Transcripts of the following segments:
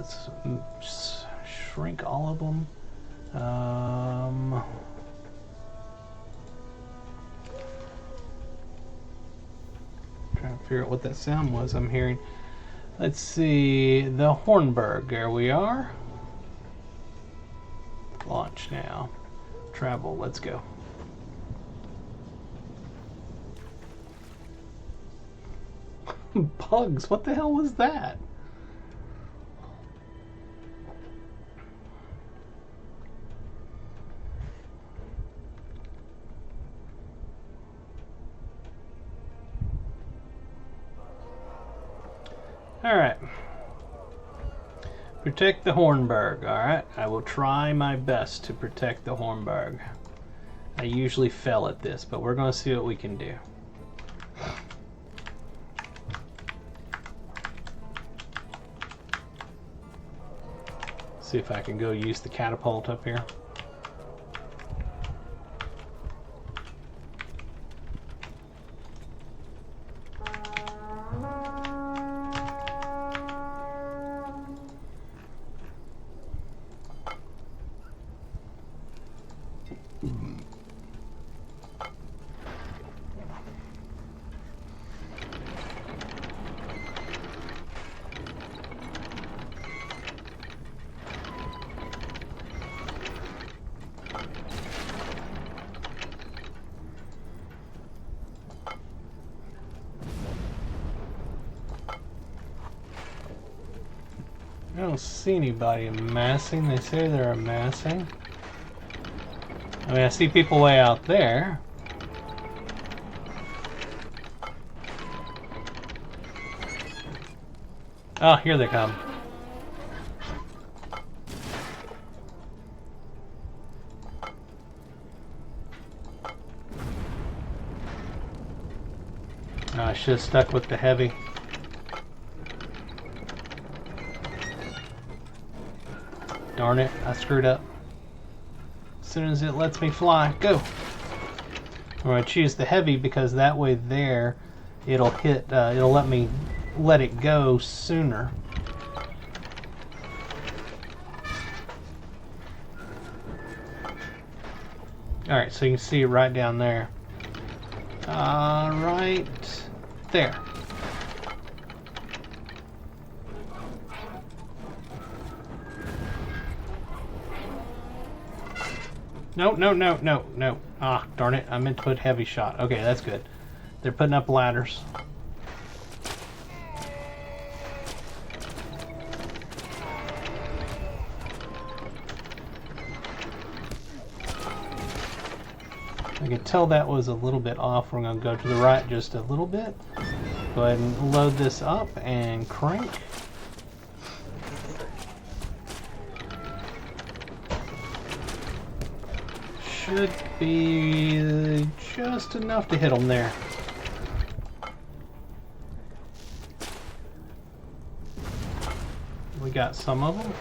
let's shrink all of them. Trying to figure out what that sound was I'm hearing. Let's see, the Hornburg. There we are. Launch now. Travel. Let's go. Bugs. What the hell was that? Alright. Protect the Hornburg. Alright. I will try my best to protect the Hornburg. I usually fail at this, but we're going to see what we can do. See if I can go use the catapult up here. I don't see anybody amassing. They say they're amassing. I mean, I see people way out there. Oh, here they come. Oh, I should have stuck with the heavy. Darn it, I screwed up. As soon as it lets me fly, go! I'm going to choose the heavy because that way there it'll hit, it'll let me let it go sooner. Alright, so you can see it right down there. Right there. No, no, no, no, no. Ah, darn it. I meant to put heavy shot. Okay, that's good. They're putting up ladders. I can tell that was a little bit off. We're going to go to the right just a little bit. Go ahead and load this up and crank. Should be just enough to hit them there. We got some of them.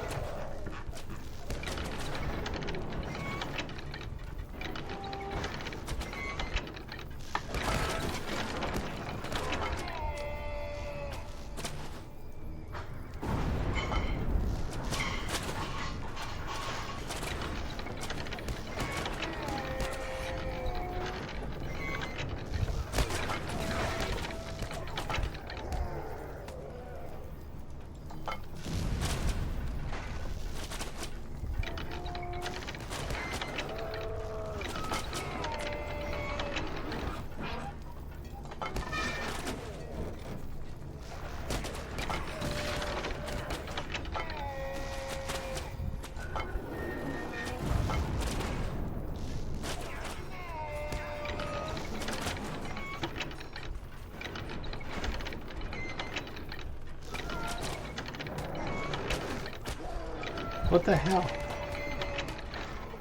What the hell?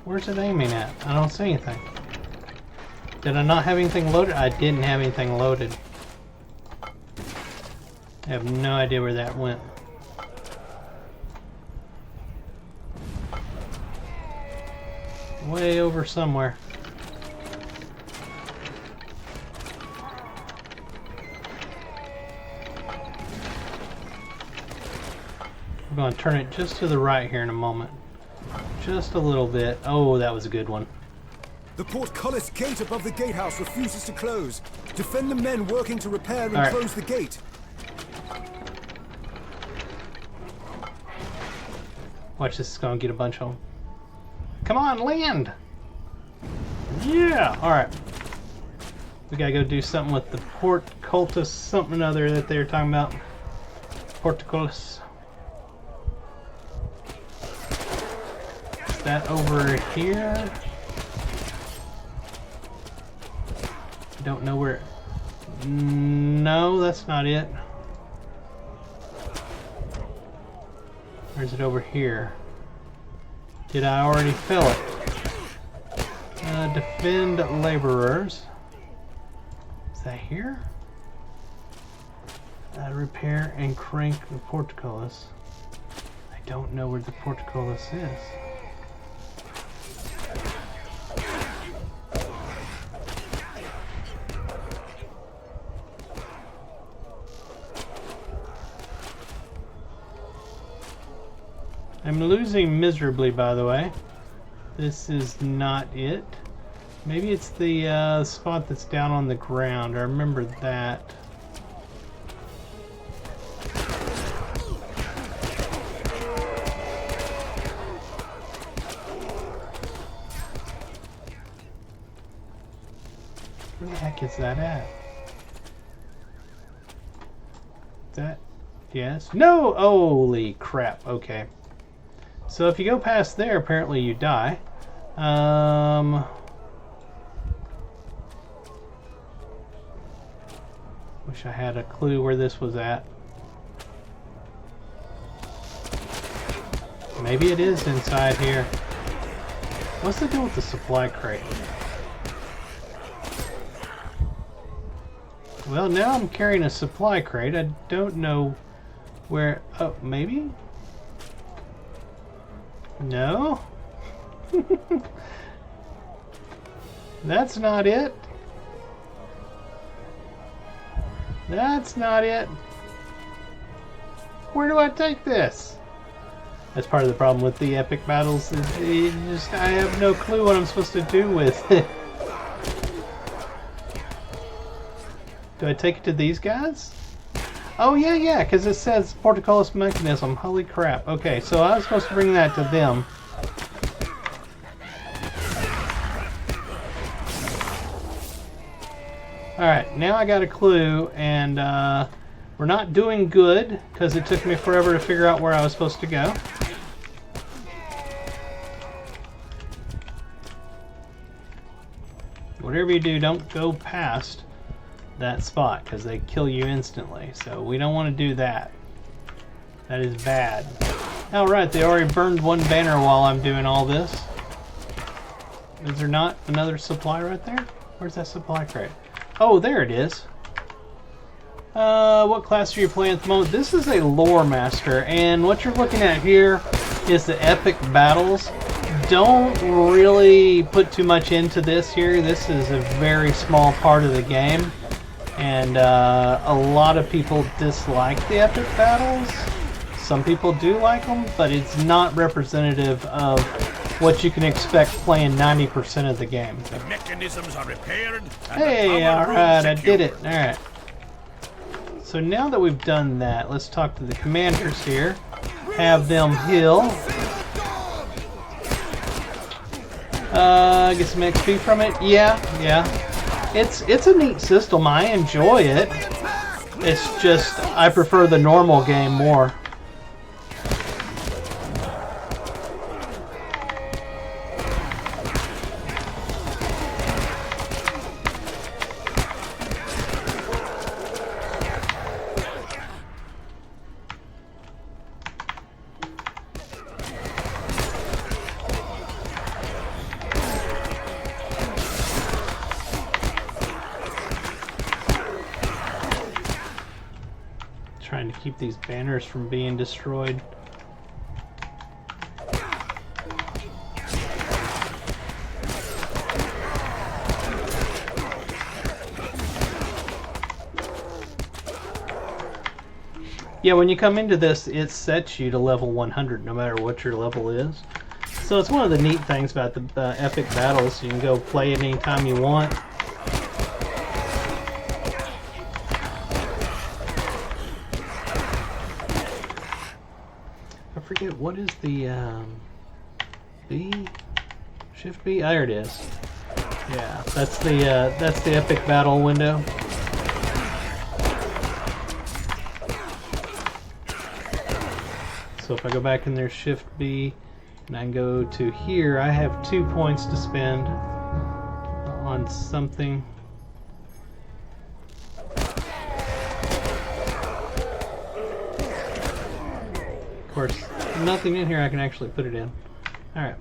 Where's it aiming at? I don't see anything. Did I not have anything loaded? I didn't have anything loaded. I have no idea where that went. Way over somewhere. We're going to turn it just to the right here in a moment. Just a little bit. Oh, that was a good one. The portcullis gate above the gatehouse refuses to close. Defend the men working to repair and close the gate. Watch this, is going to get a bunch of them. Come on, land! Yeah! Alright. We gotta go do something with the portcullis, something or other that they were talking about. Portcullis. Is that over here? I don't know where. No, that's not it. Or is it over here? Did I already fill it? Defend laborers. Is that here? Repair and crank the portcullis. I don't know where the portcullis is. I'm losing miserably, by the way. This is not it. Maybe it's the spot that's down on the ground. I remember that. Where the heck is that at? That? Yes? No! Holy crap. Okay. So if you go past there, apparently you die. Wish I had a clue where this was at. Maybe it is inside here. What's the deal with the supply crate? Well, now I'm carrying a supply crate. I don't know where... Oh, maybe? No? That's not it. That's not it. Where do I take this? That's part of the problem with the epic battles. I have no clue what I'm supposed to do with it. Do I take it to these guys? Oh, yeah, because it says portcullis mechanism. Holy crap. Okay, so I was supposed to bring that to them. Alright, now I got a clue, and we're not doing good, because it took me forever to figure out where I was supposed to go. Whatever you do, don't go past that spot, because they kill you instantly. So we don't want to do that. That is bad. Oh, right, they already burned one banner while I'm doing all this. Is there not another supply right there? Where's that supply crate? Oh, there it is. What class are you playing at the moment? This is a lore master, and what you're looking at here is the epic battles. Don't really put too much into this here. This is a very small part of the game, and a lot of people dislike the epic battles. Some people do like them, but it's not representative of what you can expect playing 90% of the game. The mechanisms are repaired. Hey, alright, I did it. Alright. So now that we've done that, let's talk to the commanders here. Have them heal. Get some XP from it. Yeah. It's a neat system. I enjoy it. It's just I prefer the normal game more. Trying to keep these banners from being destroyed. Yeah, when you come into this, it sets you to level 100 no matter what your level is. So it's one of the neat things about the epic battles. You can go play it anytime you want. I forget, what is the B? Shift B? There it is. Yeah, that's the epic battle window. So if I go back in there, Shift B, and I can go to here, I have 2 points to spend on something. Of course, nothing in here I can actually put it in. Alright.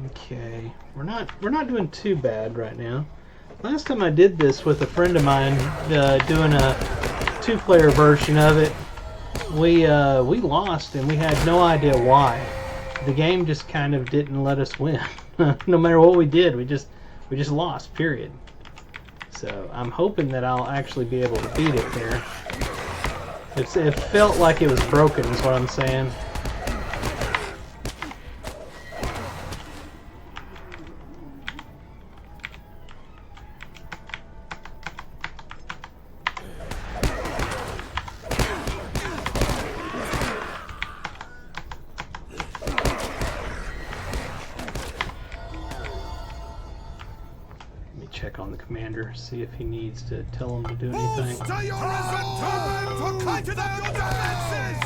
Okay, we're not doing too bad right now. Last time I did this with a friend of mine, doing a 2-player version of it, we lost and we had no idea why. The game just kind of didn't let us win. No matter what we did, we just lost. Period. So I'm hoping that I'll actually be able to beat it there. It felt like it was broken, is what I'm saying. Check on the commander, see if he needs to tell him to do anything. To your time for cutting out your defenses!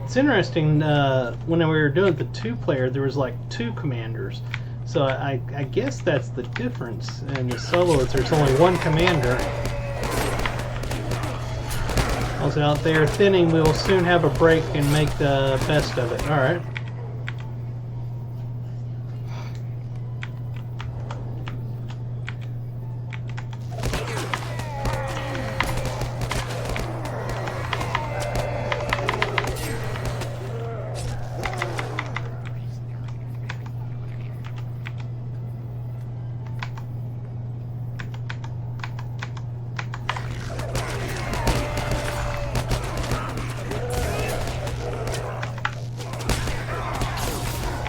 It's interesting, when we were doing the 2-player, there was like 2 commanders. So I guess that's the difference in the solo, is there's only 1 commander. Also out there thinning, we will soon have a break and make the best of it. Alright.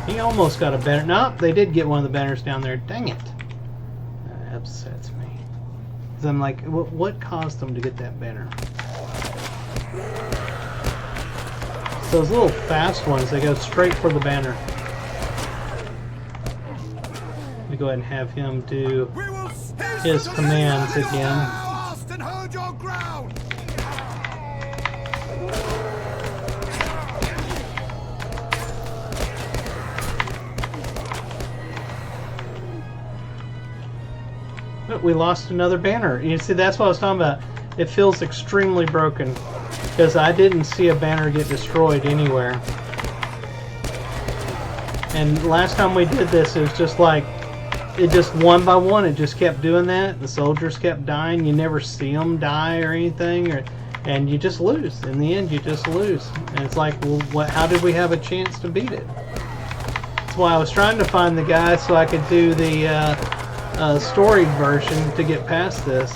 He almost got a banner. No, they did get one of the banners down there. Dang it. That upsets me. Because I'm like, what caused them to get that banner? So those little fast ones, they go straight for the banner. Let me go ahead and have him do his commands again. But we lost another banner. You see, that's what I was talking about. It feels extremely broken because I didn't see a banner get destroyed anywhere. And last time we did this, it was just like, it just one by one, it just kept doing that. The soldiers kept dying. You never see them die or anything, and you just lose. In the end, you just lose. And it's like, well, how did we have a chance to beat it? That's why I was trying to find the guy so I could do the story version to get past this.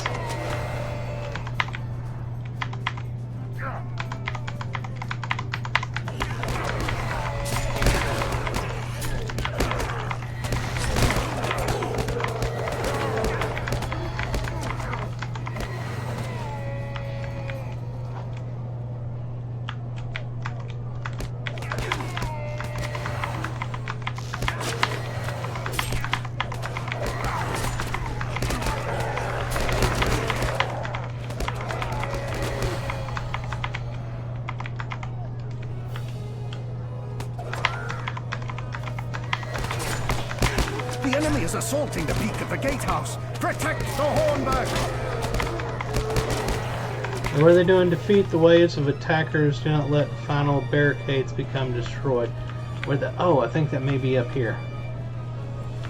The enemy is assaulting the peak of the gatehouse. Protect the Hornback! What are they doing? Defeat the waves of attackers. Do not let final barricades become destroyed. Where the... Oh, I think that may be up here.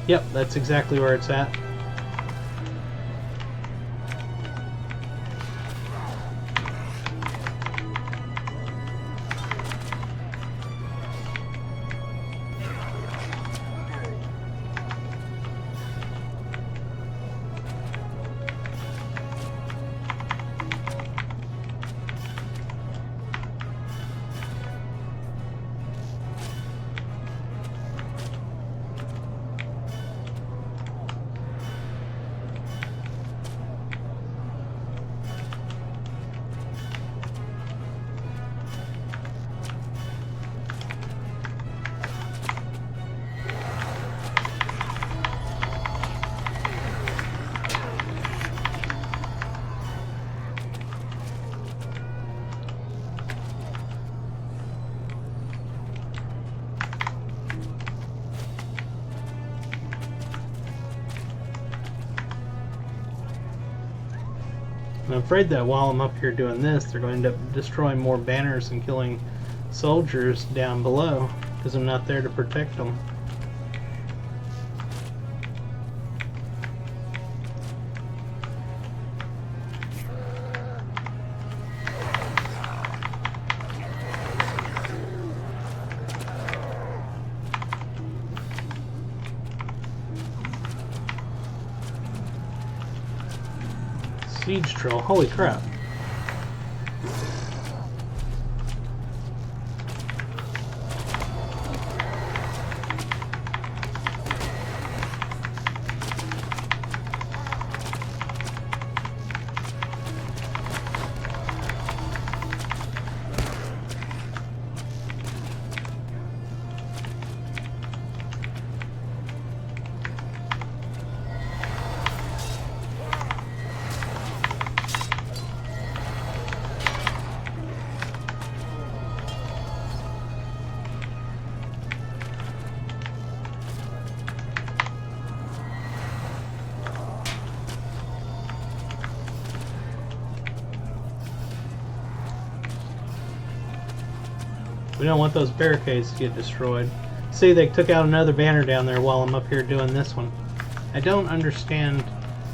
Yep, that's exactly where it's at. I'm afraid that while I'm up here doing this, they're going to end up destroying more banners and killing soldiers down below because I'm not there to protect them. Siege troll, holy crap. We don't want those barricades to get destroyed. See, they took out another banner down there while I'm up here doing this one. I don't understand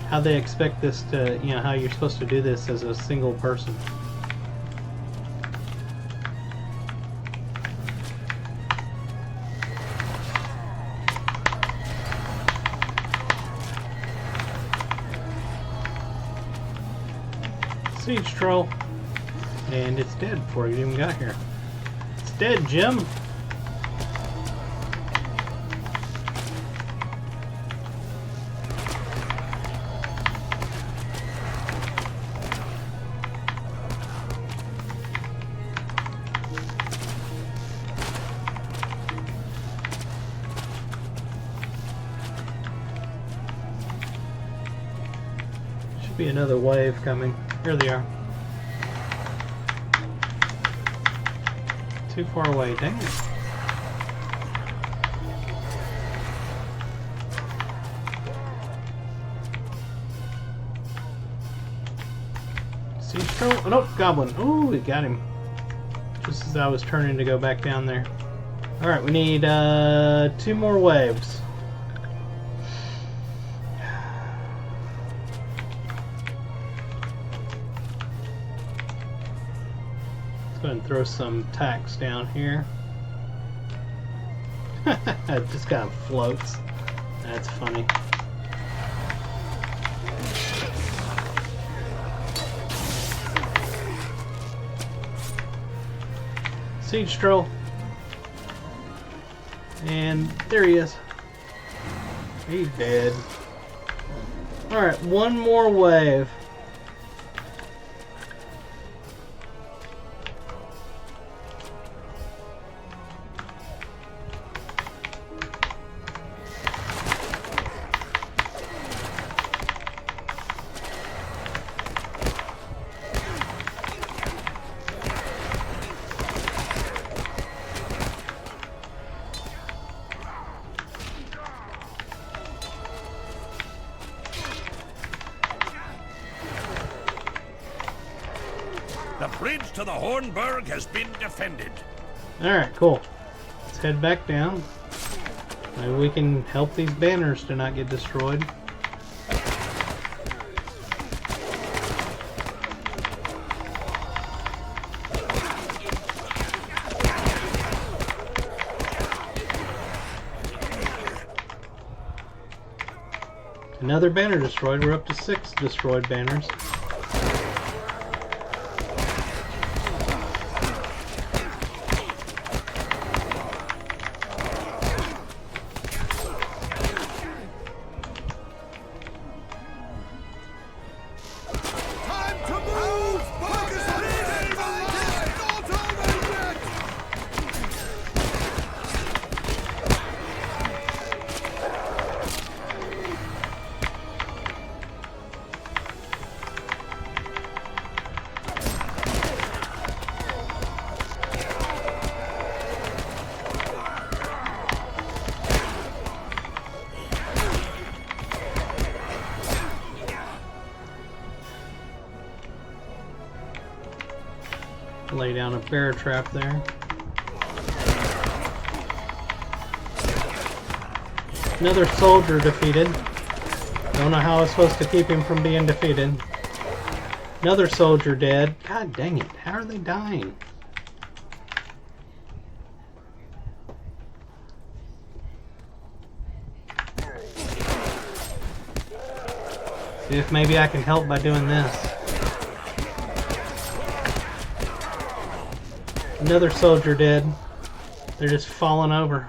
how they expect this to, you know, how you're supposed to do this as a single person. Siege troll. And it's dead before you even got here. It's dead, Jim. Should be another wave coming. Here they are. Too far away, dang it. Siege troll? Oh, no, goblin. Ooh, we got him. Just as I was turning to go back down there. Alright, we need 2 more waves. Let's go ahead and throw some tacks down here. It just kind of floats. That's funny. Siege troll. And there he is. He's dead. Alright, 1 more wave. The bridge to the Hornburg has been defended. Alright, cool. Let's let's head back down. Maybe we can help these banners to not get destroyed. Another banner destroyed. We're up to 6 destroyed banners. Time to move! Focus on it! Not over yet! Lay down a bear trap there. Another soldier defeated. Don't know how I was supposed to keep him from being defeated. Another soldier dead. God dang it. How are they dying? See if maybe I can help by doing this. Another soldier dead. They're just falling over.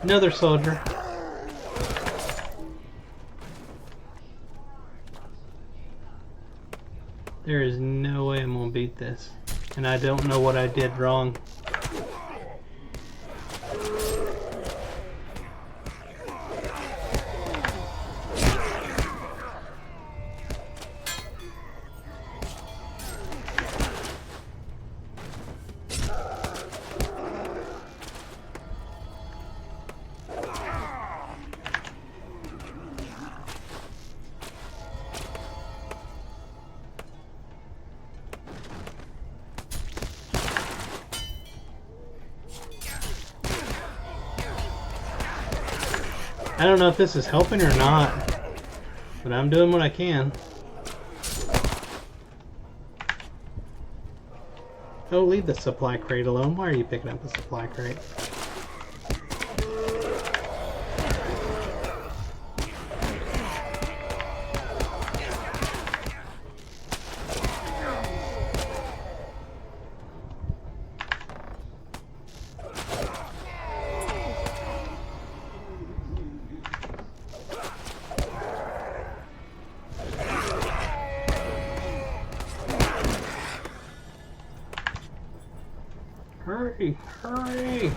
Another soldier. There is no way I'm gonna beat this. And I don't know what I did wrong. I don't know if this is helping or not, but I'm doing what I can. Oh, leave the supply crate alone. Why are you picking up a supply crate? Hurry, hurry!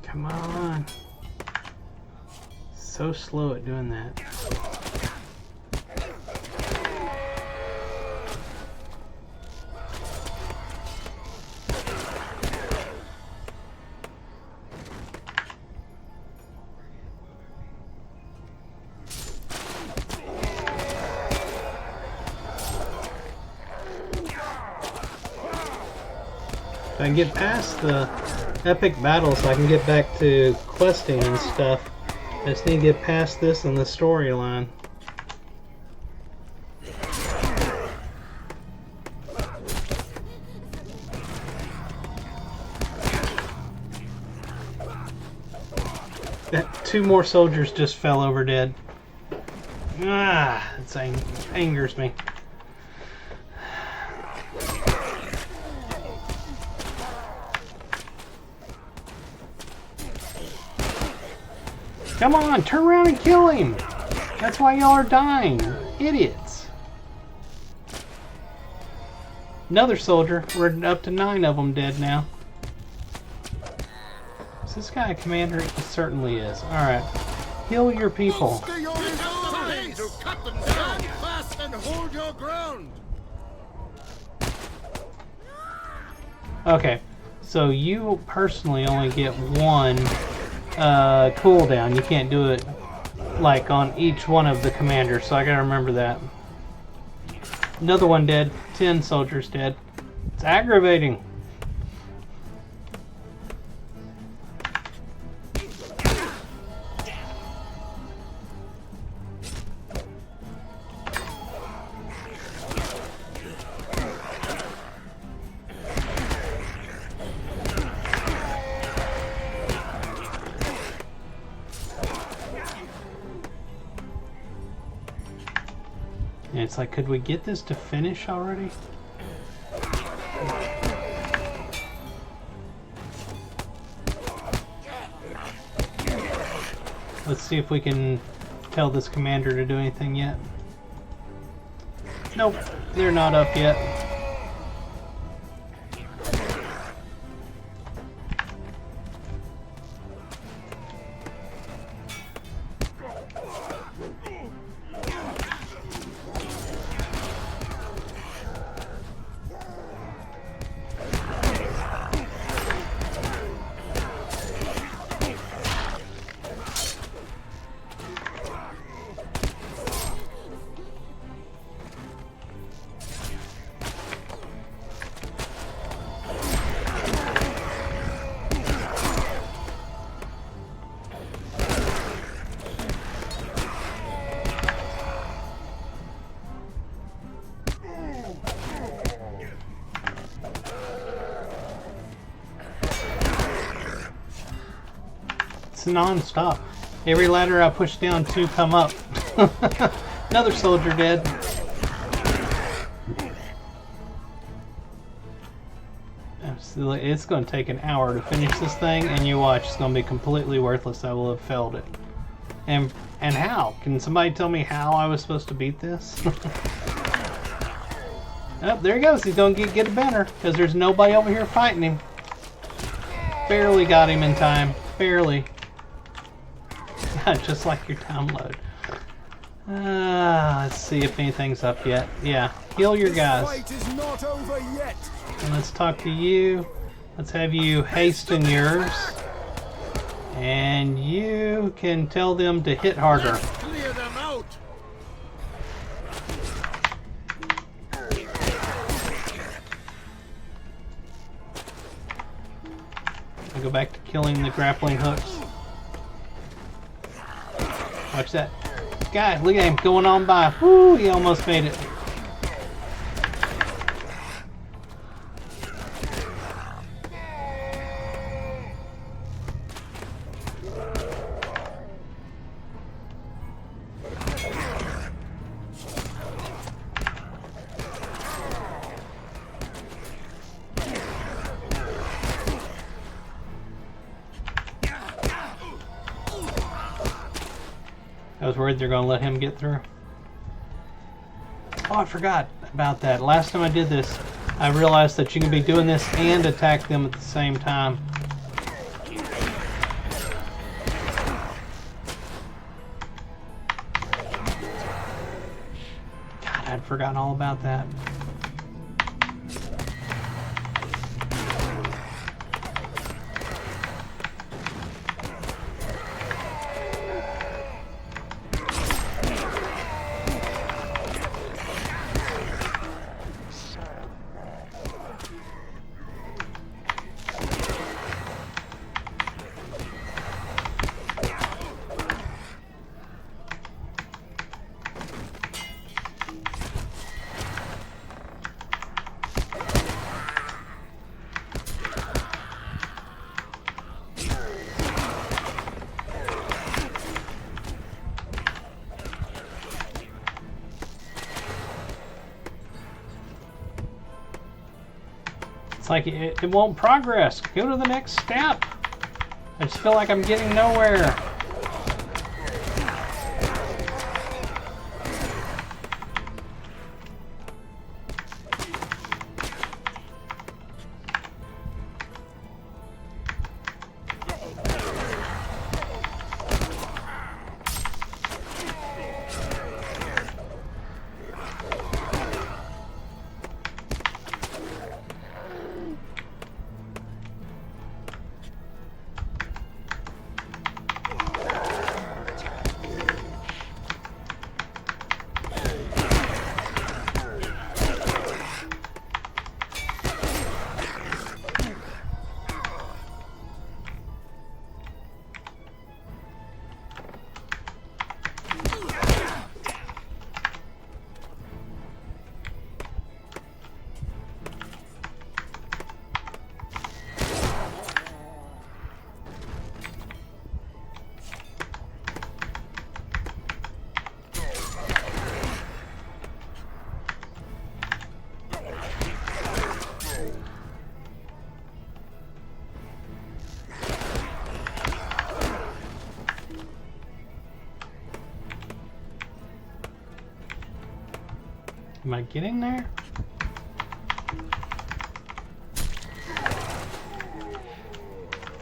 Come on. So slow at doing that. If I can get past the epic battle so I can get back to questing and stuff, I just need to get past this and the storyline. Two more soldiers just fell over dead. Ah, it angers me. Come on, turn around and kill him! That's why y'all are dying. Idiots. Another soldier. We're up to 9 of them dead now. Is this guy a commander? He certainly is. Alright. Heal your people. Stay on his side to cut them down. Fast and hold your ground. Okay. So you personally only get one cooldown. You can't do it like on each one of the commanders, so I gotta remember that. Another one dead. 10 soldiers dead. It's aggravating. And it's like, could we get this to finish already? Let's see if we can tell this commander to do anything yet. Nope, they're not up yet. It's non-stop. Every ladder I push down, 2 come up. Another soldier dead. It's going to take an hour to finish this thing, and you watch, it's going to be completely worthless. I will have failed it. And how? Can somebody tell me how I was supposed to beat this? Oh, there he goes. He's going to get a banner, because there's nobody over here fighting him. Barely got him in time. Barely. Just like your download. Let's see if anything's up yet. Yeah, heal your guys. This fight is not over yet. And let's talk to you. Let's have you hasten yours. And you can tell them to hit harder. Clear them out. I go back to killing the grappling hooks. Watch that. Guy, look at him going on by. Woo, he almost made it. I was worried they're going to let him get through. Oh, I forgot about that. Last time I did this, I realized that you can be doing this and attack them at the same time. God, I'd forgotten all about that. It's like it won't progress. Go to the next step. I just feel like I'm getting nowhere. Am I getting there?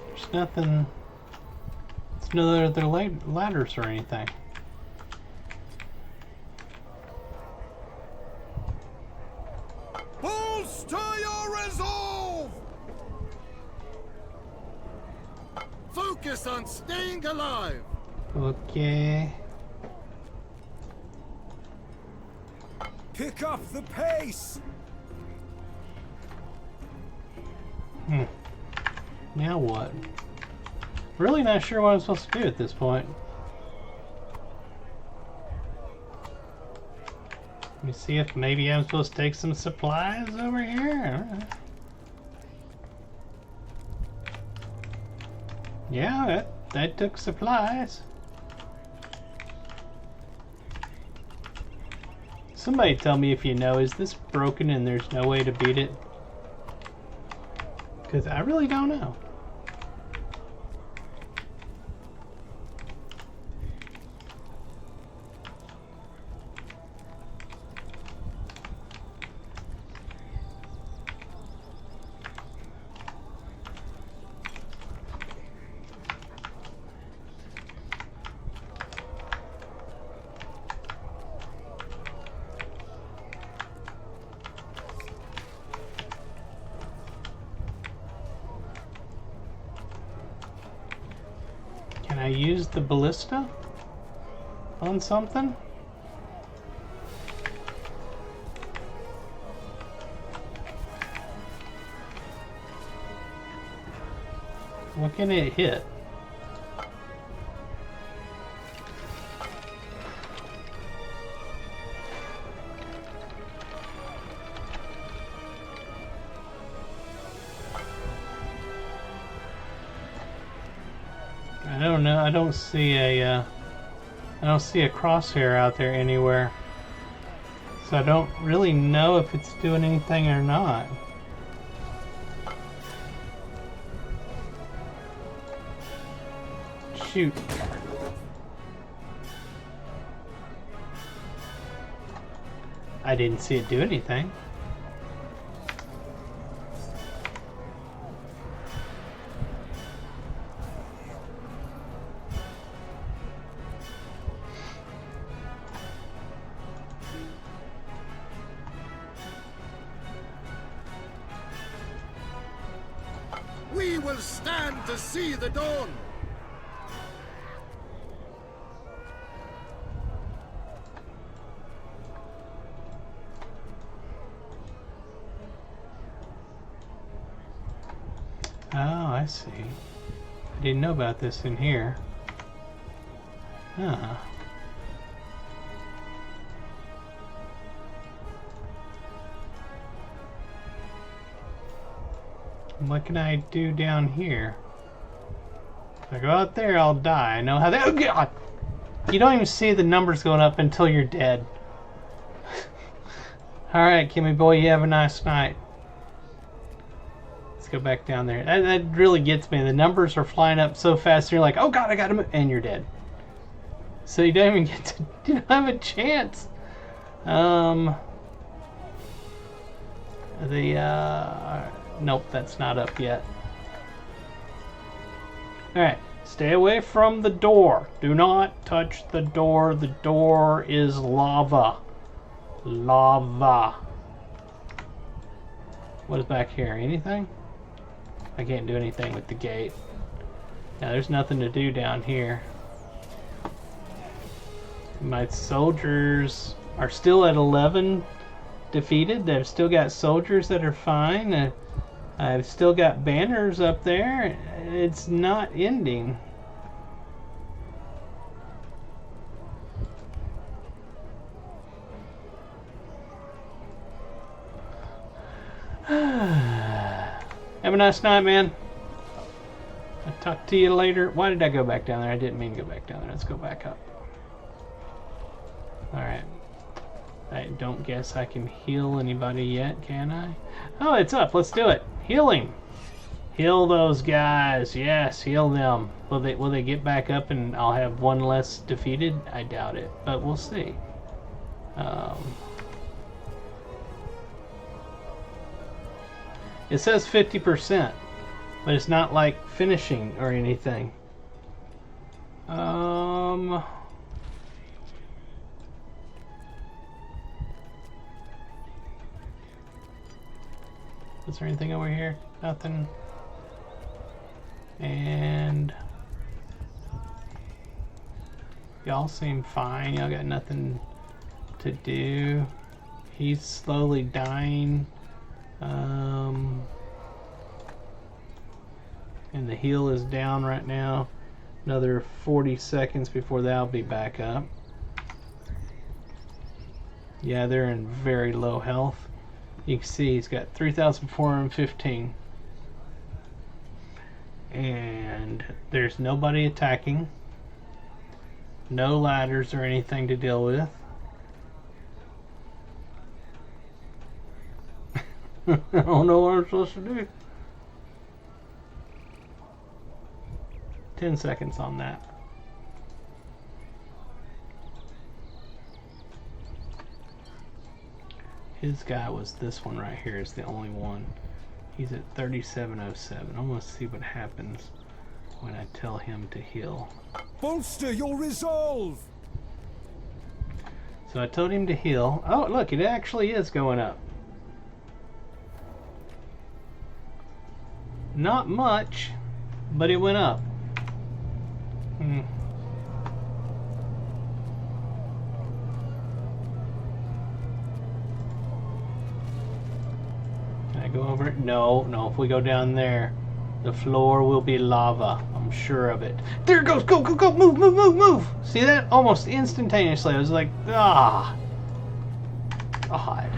There's nothing. There's no other ladders or anything. Bolster your resolve! Focus on staying alive! Okay. Pick up the pace! Now what? Really not sure what I'm supposed to do at this point. Let me see if maybe I'm supposed to take some supplies over here. Yeah, that took supplies. Somebody tell me if you know, is this broken and there's no way to beat it? Because I really don't know. Can I use the ballista on something? What can it hit? I don't know. I don't see a crosshair out there anywhere, so I don't really know if it's doing anything or not. Shoot. I didn't see it do anything. We will stand to see the dawn! Oh, I see. I didn't know about this in here. Huh. What can I do down here? If I go out there, I'll die. I know how that. Oh God! You don't even see the numbers going up until you're dead. All right, Kimmy boy, you have a nice night. Let's go back down there. That really gets me. The numbers are flying up so fast. You're like, oh God, I gotta move, and you're dead. So you don't even get to. You don't have a chance. Nope, that's not up yet. Alright, stay away from the door. Do not touch the door. The door is lava. Lava. What is back here? Anything? I can't do anything with the gate. Now there's nothing to do down here. My soldiers are still at 11 defeated. They've still got soldiers that are fine. I've still got banners up there. It's not ending. Have a nice night, man. I'll talk to you later. Why did I go back down there? I didn't mean to go back down there. Let's go back up. Alright. I don't guess I can heal anybody yet, can I? Oh, it's up. Let's do it. Healing. Heal those guys. Yes, heal them. Will they get back up and I'll have one less defeated? I doubt it, but we'll see. It says 50%, but it's not like finishing or anything. Is there anything over here? Nothing. And y'all seem fine. Y'all got nothing to do. He's slowly dying. And the heal is down right now. Another 40 seconds before that'll be back up. Yeah, they're in very low health. You can see he's got 3,415. And there's nobody attacking. No ladders or anything to deal with. I don't know what I'm supposed to do. 10 seconds on that. His guy was this one right here, is the only one. He's at 3707. I want to see what happens when I tell him to heal. Bolster your resolve! So I told him to heal. Oh, look, it actually is going up. Not much, but it went up. Can I go over it? No, no. If we go down there, the floor will be lava. I'm sure of it. There it goes. Go, go, go. Move, move, move, move. See that? Almost instantaneously. I was like, ah. God.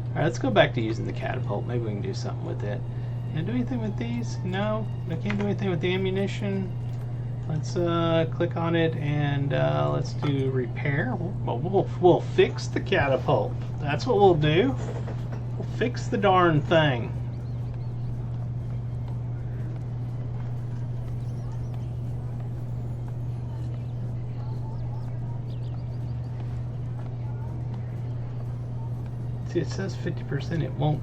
Alright, let's go back to using the catapult. Maybe we can do something with it. Can I do anything with these? No, I can't do anything with the ammunition. Let's click on it and let's do repair. We'll fix the catapult. That's what we'll do. We'll fix the darn thing. See, it says 50%. It won't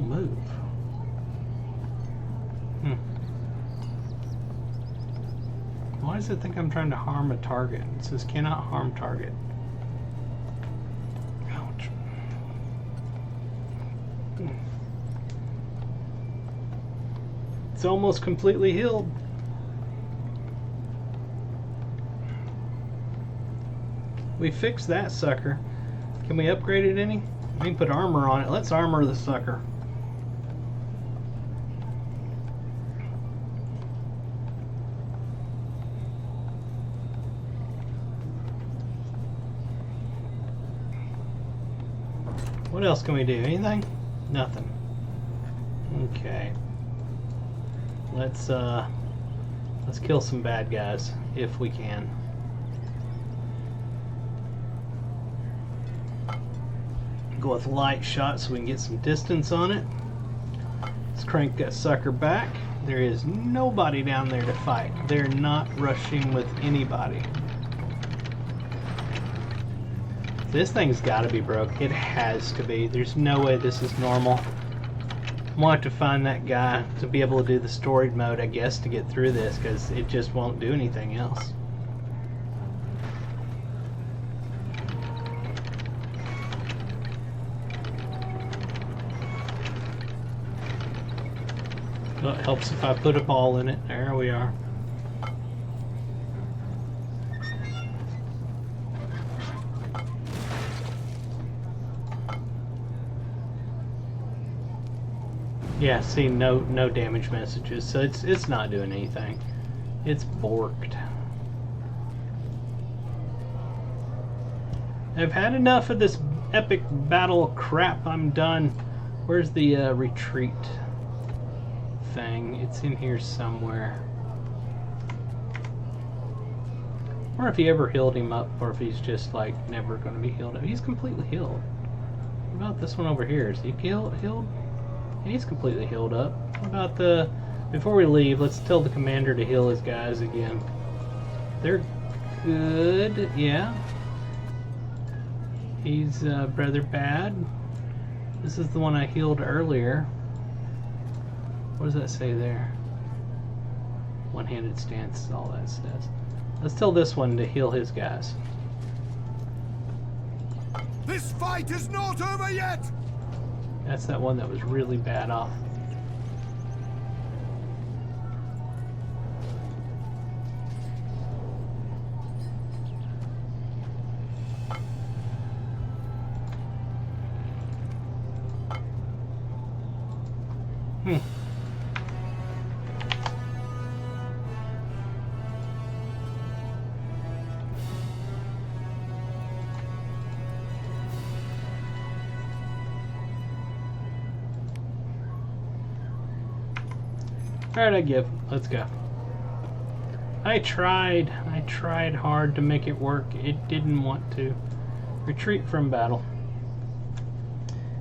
move. Why does it think I'm trying to harm a target? It says cannot harm target. Ouch. It's almost completely healed. We fixed that sucker. Can we upgrade it any? We can put armor on it. Let's armor the sucker. What else can we do? Anything? Nothing. Okay. Let's kill some bad guys if we can. Go with light shot so we can get some distance on it. Let's crank that sucker back. There is nobody down there to fight. They're not rushing with anybody. This thing's got to be broke. It has to be. There's no way this is normal. I'm going to have to find that guy to be able to do the storied mode, I guess, to get through this, because it just won't do anything else. Well, it helps if I put a ball in it. There we are. Yeah, see, no damage messages, so it's not doing anything. It's borked. I've had enough of this epic battle crap. I'm done. Where's the retreat thing? It's in here somewhere. Or if he ever healed him up, or if he's just like never going to be healed up. He's completely healed. What about this one over here? Is he healed? He's completely healed up. What about the... Before we leave, let's tell the commander to heal his guys again. They're good, yeah. He's rather bad. This is the one I healed earlier. What does that say there? One-handed stance is all that says. Let's tell this one to heal his guys. This fight is not over yet! That's that one that was really bad off. Alright, I give. Let's go. I tried hard to make it work. It didn't want to. Retreat from battle.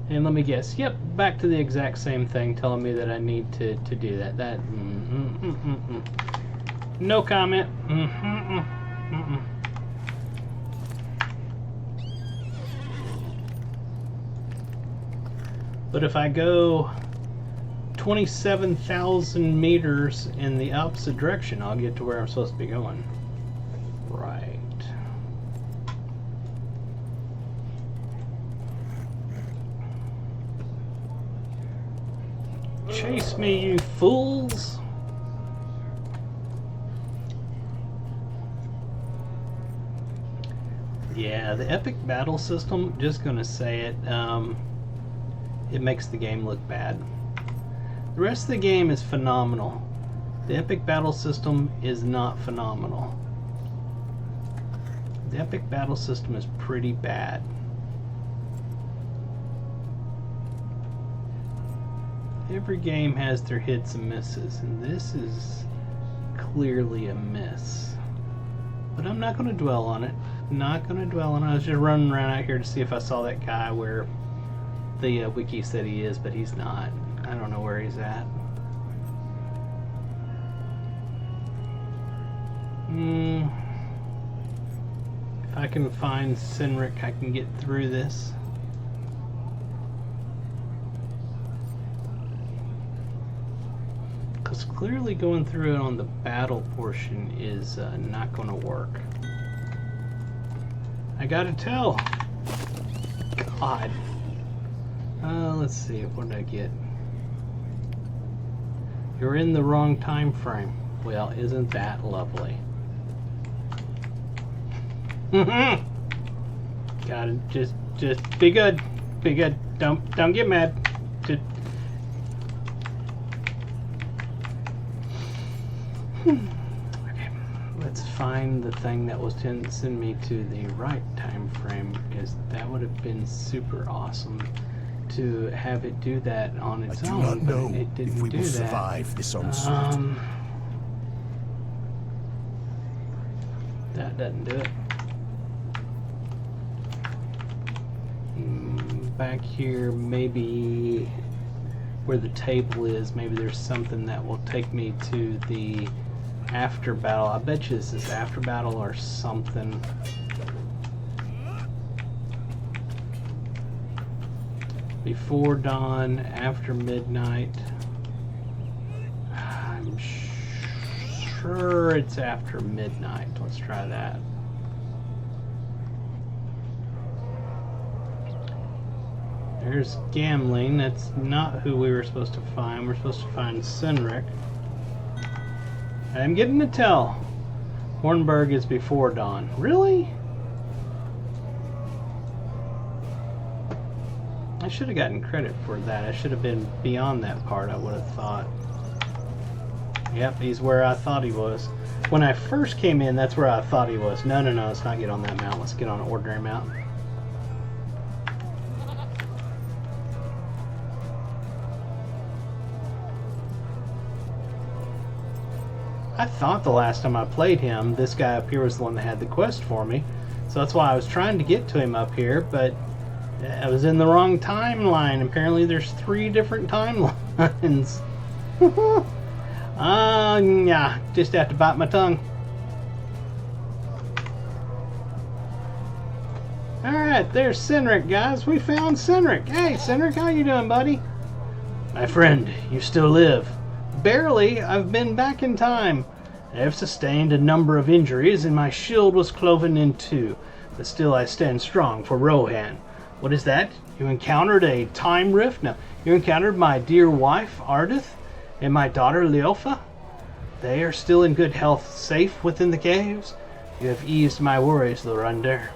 And let me guess. Yep, back to the exact same thing, telling me that I need to do that. No comment. But if I go 27,000 meters in the opposite direction, I'll get to where I'm supposed to be going. Right. Chase me, you fools! Yeah, the epic battle system, just gonna say it, it makes the game look bad. The rest of the game is phenomenal. The epic battle system is not phenomenal. The epic battle system is pretty bad. Every game has their hits and misses, and this is clearly a miss. But I'm not going to dwell on it. Not going to dwell on it. I was just running around out here to see if I saw that guy where the wiki said he is, but he's not. I don't know where he's at. If I can find Cynric, I can get through this. Because clearly going through it on the battle portion is not going to work. I gotta tell. God. Let's see, what did I get? You're in the wrong time frame. Well, isn't that lovely? Gotta just be good. Be good. Don't get mad. Just okay. Let's find the thing that was to send me to the right time frame, because that would have been super awesome to have it do that on its own. I do not know it didn't if we do will that. survive this onslaught. That doesn't do it. Back here, maybe where the table is, maybe there's something that will take me to the after battle. I bet you this is after battle or something. Before dawn, after midnight. I'm sure it's after midnight. Let's try that. There's Gamling. That's not who we were supposed to find. We're supposed to find Cynric. I'm getting to tell. Hornburg is before dawn. Really? I should have gotten credit for that. I should have been beyond that part, I would have thought. Yep, he's where I thought he was. When I first came in, that's where I thought he was. No, let's not get on that mount. Let's get on an ordinary mount. I thought the last time I played him, this guy up here was the one that had the quest for me. So that's why I was trying to get to him up here, but I was in the wrong timeline. Apparently there's 3 different timelines. Yeah, just have to bite my tongue. Alright, there's Cynric, guys. We found Cynric. Hey, Cynric, how you doing, buddy? My friend, you still live. Barely. I've been back in time. I have sustained a number of injuries, and my shield was cloven in two. But still I stand strong for Rohan. What is that? You encountered a time rift? No. You encountered my dear wife, Ardith, and my daughter, Leofa? They are still in good health, safe within the caves? You have eased my worries, Lorander.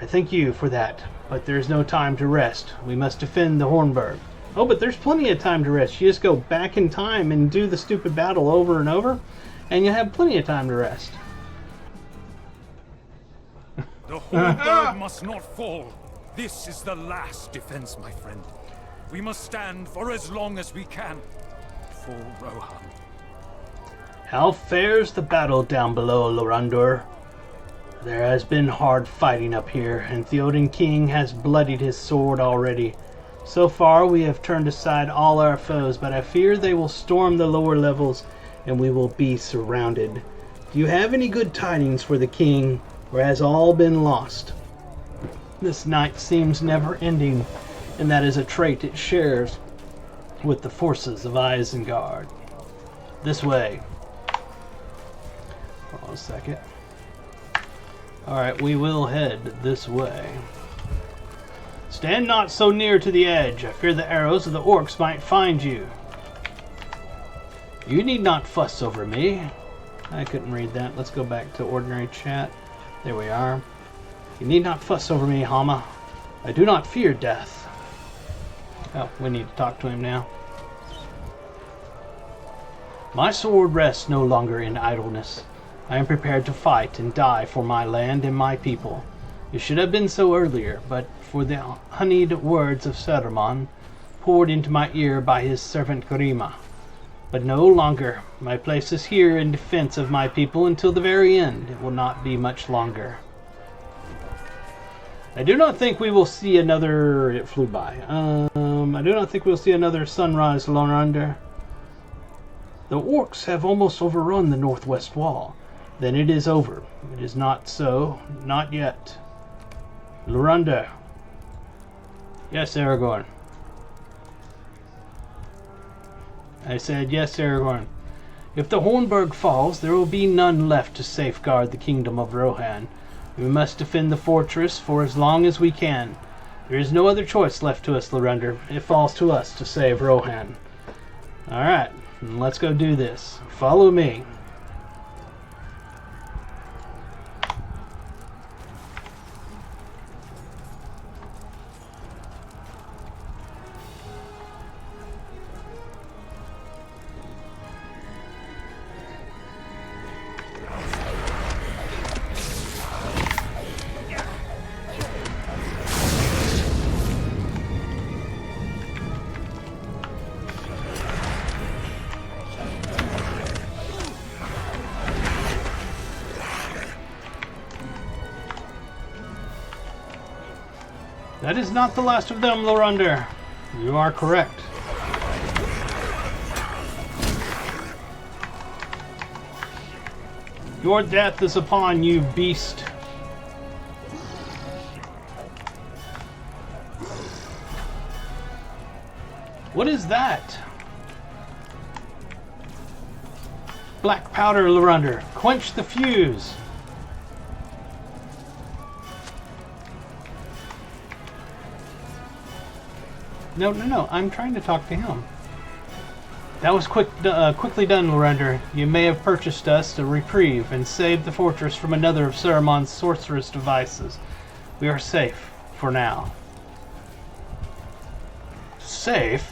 I thank you for that, but there is no time to rest. We must defend the Hornburg. Oh, but there's plenty of time to rest. You just go back in time and do the stupid battle over and over, and you'll have plenty of time to rest. The Hornburg must not fall. This is the last defense, my friend. We must stand for as long as we can. For Rohan. How fares the battle down below, Lorander? There has been hard fighting up here, and Theoden King has bloodied his sword already. So far we have turned aside all our foes, but I fear they will storm the lower levels, and we will be surrounded. Do you have any good tidings for the king, or has all been lost? This night seems never ending, and that is a trait it shares with the forces of Isengard. This way. Hold on a second. Alright, we will head this way. Stand not so near to the edge. I fear the arrows of the orcs might find you. You need not fuss over me. I couldn't read that. Let's go back to ordinary chat. There we are. You need not fuss over me, Hama. I do not fear death. Oh, we need to talk to him now. My sword rests no longer in idleness. I am prepared to fight and die for my land and my people. It should have been so earlier, but for the honeyed words of Saruman, poured into my ear by his servant Grima. But no longer. My place is here in defense of my people until the very end. It will not be much longer. I do not think we will see another... It flew by. I do not think we'll see another sunrise, Lorander. The orcs have almost overrun the northwest wall. Then it is over. It is not so. Not yet. Lorander. Yes, Aragorn. I said, yes, Aragorn. If the Hornburg falls, there will be none left to safeguard the kingdom of Rohan. We must defend the fortress for as long as we can. There is no other choice left to us, Lorander. It falls to us to save Rohan. Alright, let's go do this. Follow me. That is not the last of them, Lorander. You are correct. Your death is upon you, beast. What is that? Black powder, Lorander. Quench the fuse. No. I'm trying to talk to him. That was quickly done, Lorander. You may have purchased us a reprieve and saved the fortress from another of Saruman's sorcerous devices. We are safe for now. Safe?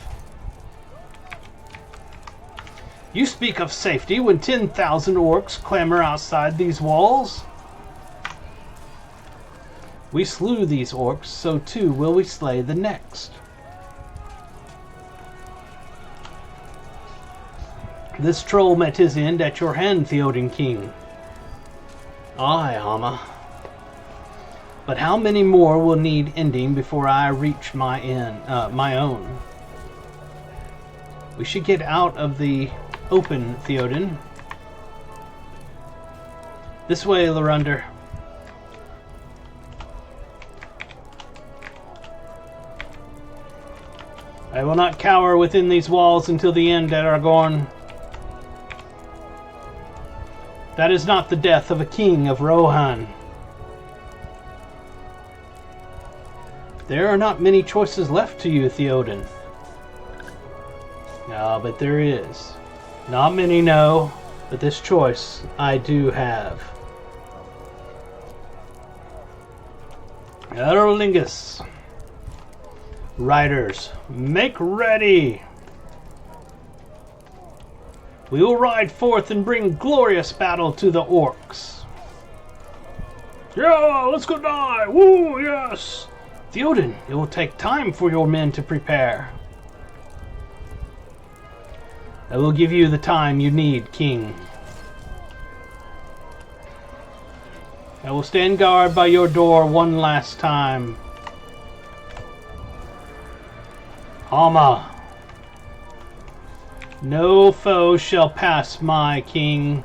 You speak of safety when 10,000 orcs clamor outside these walls? We slew these orcs, so too will we slay the next. This troll met his end at your hand, Theoden King. Aye, Hama. But how many more will need ending before I reach my own? We should get out of the open, Theoden. This way, Lorander. I will not cower within these walls until the end at Aragorn. That is not the death of a king of Rohan. There are not many choices left to you, Theoden. No, but there is. Not many know, but this choice I do have. Erlingus. Riders, make ready! We will ride forth and bring glorious battle to the orcs. Yeah, let's go die! Woo, yes! Theoden, it will take time for your men to prepare. I will give you the time you need, King. I will stand guard by your door one last time. Hama. No foe shall pass my king.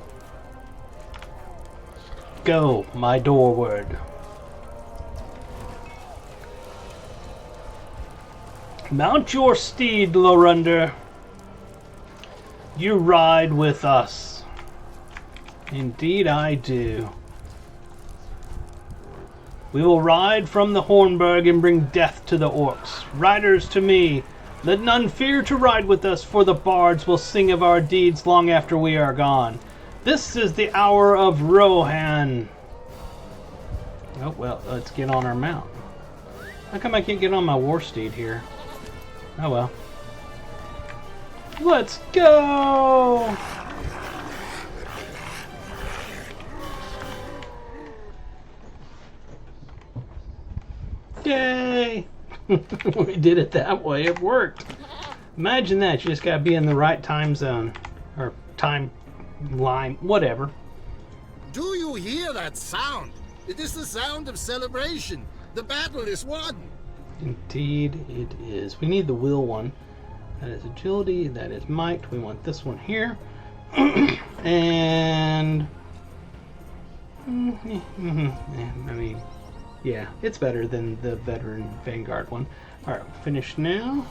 Go, my doorward. Mount your steed, Lorunder. You ride with us. Indeed I do. We will ride from the Hornburg and bring death to the orcs. Riders to me. Let none fear to ride with us, for the bards will sing of our deeds long after we are gone. This is the hour of Rohan. Oh, well, let's get on our mount. How come I can't get on my war steed here? Oh, well. Let's go! Yay! We did it that way. It worked. Imagine that. You just gotta be in the right time zone. Or time line. Whatever. Do you hear that sound? It is the sound of celebration. The battle is won. Indeed it is. We need the will one. That is agility. That is might. We want this one here. And... I mean... yeah, it's better than the veteran Vanguard one. Alright, finished now.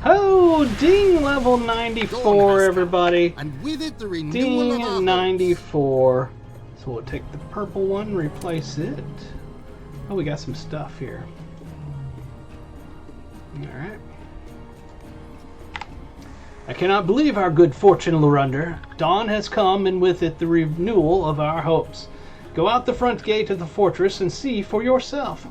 Oh, ding, level 94, everybody. And with it, the renewal of our Ding, 94. So we'll take the purple one, replace it. Oh, we got some stuff here. Alright. I cannot believe our good fortune, Lorunder. Dawn has come, and with it the renewal of our hopes. Go out the front gate of the fortress and see for yourself.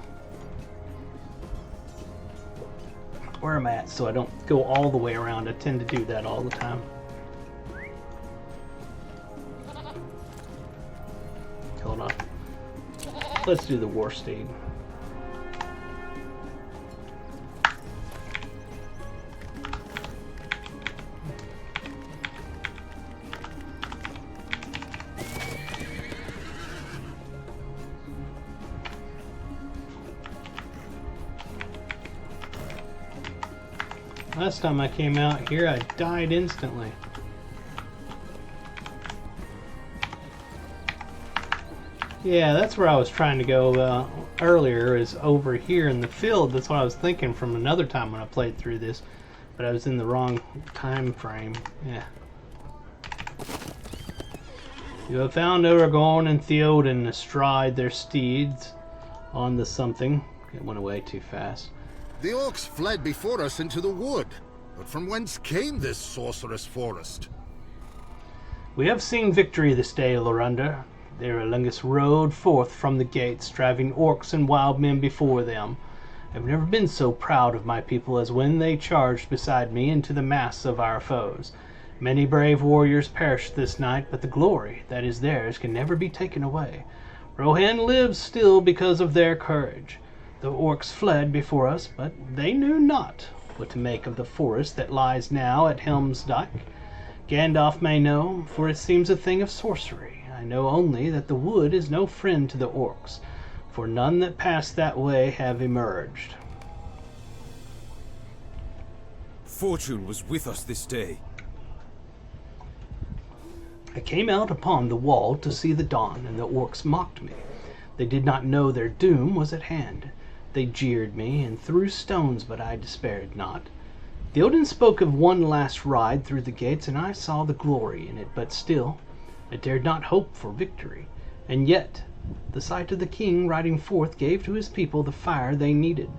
Where am I at so I don't go all the way around? I tend to do that all the time. Hold on. Let's do the war steed. Last time I came out here, I died instantly. Yeah, that's where I was trying to go earlier, is over here in the field. That's what I was thinking from another time when I played through this. But I was in the wrong time frame. Yeah. You have found Aragorn and Theoden astride their steeds on the something. It went away too fast. The orcs fled before us into the wood, but from whence came this sorcerous forest? We have seen victory this day, Lorunder. The Erlingus rode forth from the gates, driving orcs and wild men before them. I've never been so proud of my people as when they charged beside me into the mass of our foes. Many brave warriors perished this night, but the glory that is theirs can never be taken away. Rohan lives still because of their courage. The orcs fled before us, but they knew not what to make of the forest that lies now at Helm's Dyke. Gandalf may know, for it seems a thing of sorcery. I know only that the wood is no friend to the orcs, for none that pass that way have emerged. Fortune was with us this day. I came out upon the wall to see the dawn, and the orcs mocked me. They did not know their doom was at hand. They jeered me and threw stones, but I despaired not. Theoden spoke of one last ride through the gates, and I saw the glory in it, but still I dared not hope for victory. And yet the sight of the king riding forth gave to his people the fire they needed.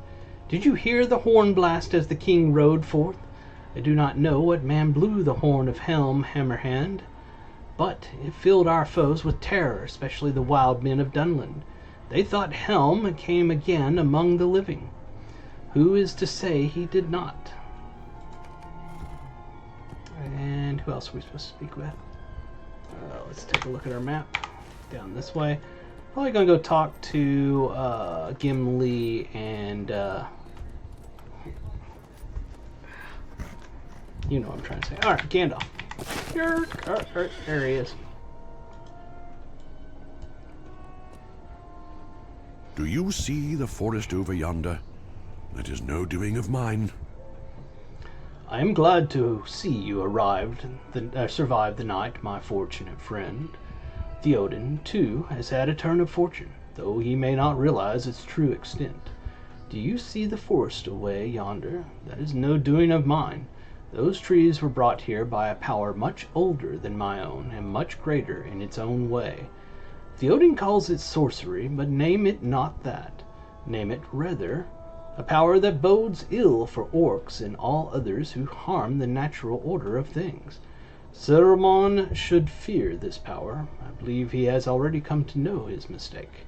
Did you hear the horn blast as the king rode forth? I do not know what man blew the horn of Helm Hammerhand, but it filled our foes with terror, especially the wild men of Dunland. They thought Helm came again among the living. Who is to say he did not? And who else are we supposed to speak with? Let's take a look at our map. Down this way. Probably gonna go talk to Gimli and you know what I'm trying to say. Alright, Gandalf. There he is. Do you see the forest over yonder? It is no doing of mine. I am glad to see you survived the night, my fortunate friend. Theoden, too, has had a turn of fortune, though he may not realize its true extent. Do you see the forest away yonder? That is no doing of mine. Those trees were brought here by a power much older than my own, and much greater in its own way. Theoden calls it sorcery, but name it not that. Name it, rather, a power that bodes ill for orcs and all others who harm the natural order of things. Saruman should fear this power. I believe he has already come to know his mistake.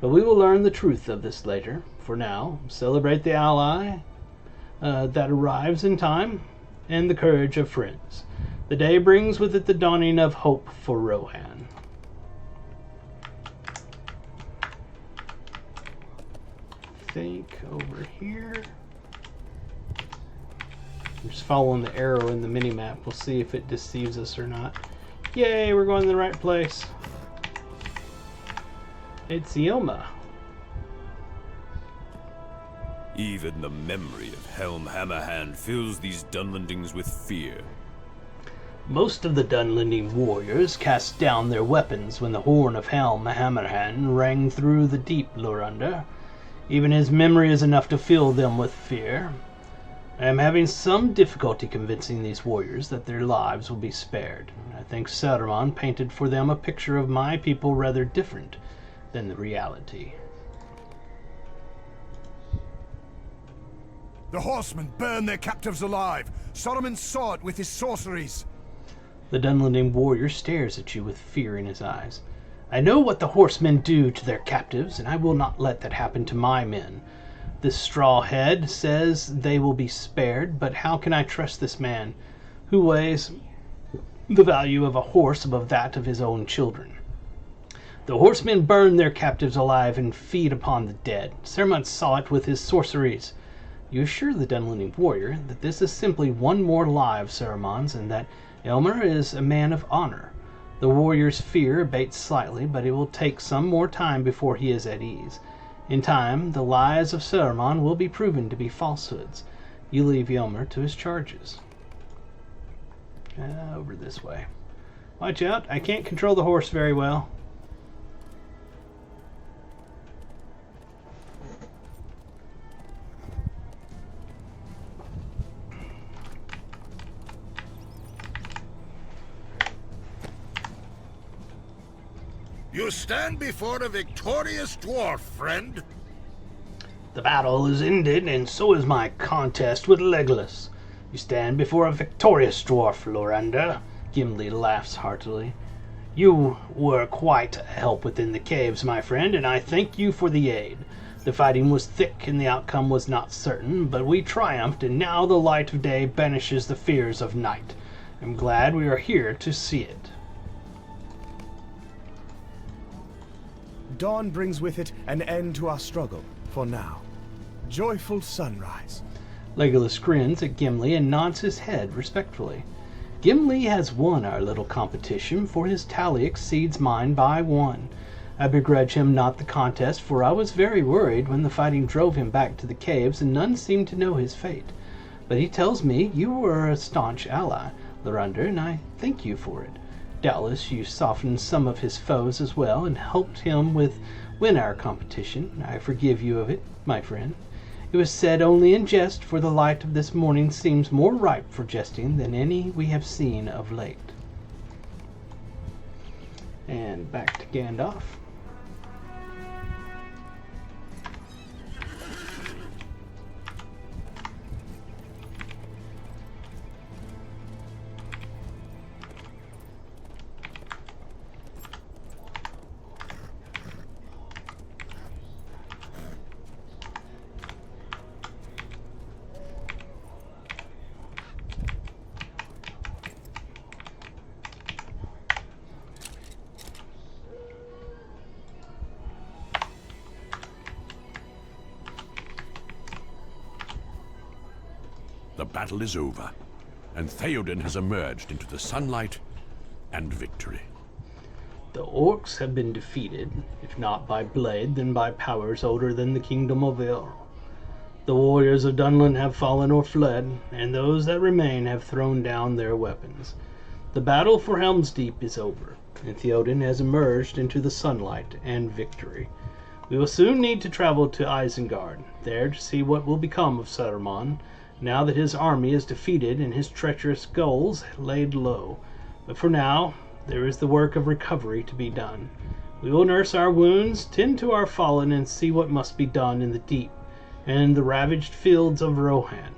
But we will learn the truth of this later. For now, celebrate the ally that arrives in time, and the courage of friends. The day brings with it the dawning of hope for Rohan. I think over here. I'm just following the arrow in the mini-map. We'll see if it deceives us or not. Yay, we're going to the right place. It's Yoma. Even the memory of Helm Hammerhand fills these Dunlandings with fear. Most of the Dunlanding warriors cast down their weapons when the horn of Helm Hammerhand rang through the deep, Lorander. Even his memory is enough to fill them with fear. I am having some difficulty convincing these warriors that their lives will be spared. I think Saruman painted for them a picture of my people rather different than the reality. The horsemen burn their captives alive. Saruman saw it with his sorceries. The Dunlanding warrior stares at you with fear in his eyes. I know what the horsemen do to their captives, and I will not let that happen to my men. This straw head says they will be spared, but how can I trust this man who weighs the value of a horse above that of his own children? The horsemen burn their captives alive and feed upon the dead. Saruman saw it with his sorceries. You assure the Dunlanding warrior that this is simply one more lie of Saruman's, and that Elmer is a man of honor. The warrior's fear abates slightly, but it will take some more time before he is at ease. In time, the lies of Saruman will be proven to be falsehoods. You leave Ylmer to his charges. Over this way. Watch out, I can't control the horse very well. You stand before a victorious dwarf, friend. The battle is ended, and so is my contest with Legolas. You stand before a victorious dwarf, Lorander. Gimli laughs heartily. You were quite a help within the caves, my friend, and I thank you for the aid. The fighting was thick, and the outcome was not certain, but we triumphed, and now the light of day banishes the fears of night. I'm glad we are here to see it. Dawn brings with it an end to our struggle, for now. Joyful sunrise. Legolas grins at Gimli and nods his head respectfully. Gimli has won our little competition, for his tally exceeds mine by 1. I begrudge him not the contest, for I was very worried when the fighting drove him back to the caves, and none seemed to know his fate. But he tells me you were a staunch ally, Lorander, and I thank you for it. Doubtless you softened some of his foes as well, and helped him win our competition. I forgive you of it, my friend. It was said only in jest, for the light of this morning seems more ripe for jesting than any we have seen of late. And back to Gandalf. The battle is over, and Theoden has emerged into the sunlight and victory. The orcs have been defeated, if not by blade, then by powers older than the kingdom of El. The warriors of Dunland have fallen or fled, and those that remain have thrown down their weapons. The battle for Helm's Deep is over, and Theoden has emerged into the sunlight and victory. We will soon need to travel to Isengard, there to see what will become of Saruman, now that his army is defeated and his treacherous goals laid low. But for now, there is the work of recovery to be done. We will nurse our wounds, tend to our fallen, and see what must be done in the deep and the ravaged fields of Rohan.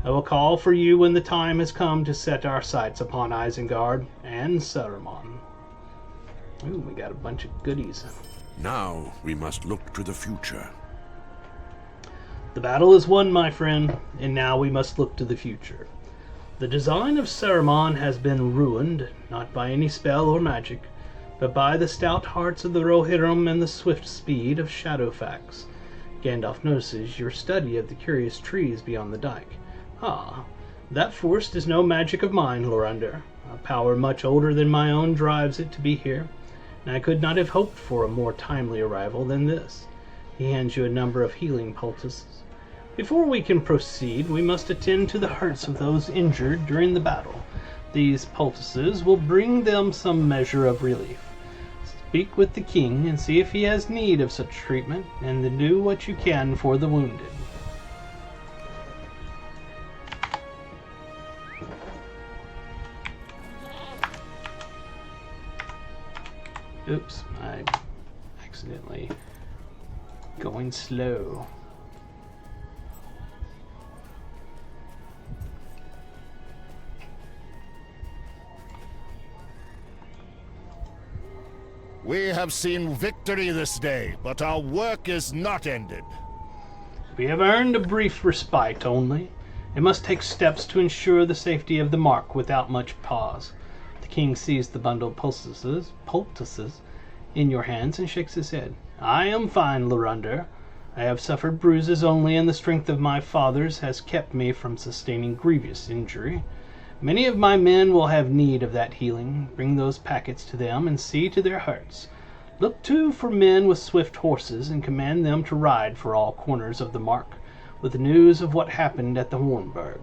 I will call for you when the time has come to set our sights upon Isengard and Saruman. Ooh, we got a bunch of goodies. Now we must look to the future. The battle is won, my friend, and now we must look to the future. The design of Saruman has been ruined, not by any spell or magic, but by the stout hearts of the Rohirrim and the swift speed of Shadowfax. Gandalf notices your study of the curious trees beyond the dike. Ah, that forest is no magic of mine, Lorander. A power much older than my own drives it to be here, and I could not have hoped for a more timely arrival than this. He hands you a number of healing poultices. Before we can proceed, we must attend to the hurts of those injured during the battle. These poultices will bring them some measure of relief. Speak with the king and see if he has need of such treatment, and then do what you can for the wounded. Oops, I accidentally going slow. We have seen victory this day, but our work is not ended. We have earned a brief respite only, and must take steps to ensure the safety of the mark without much pause. The king sees the bundle of poultices in your hands and shakes his head. I am fine, Lorander. I have suffered bruises only, and the strength of my fathers has kept me from sustaining grievous injury. Many of my men will have need of that healing. Bring those packets to them and see to their hurts. Look too for men with swift horses, and command them to ride for all corners of the mark, with the news of what happened at the Hornburg.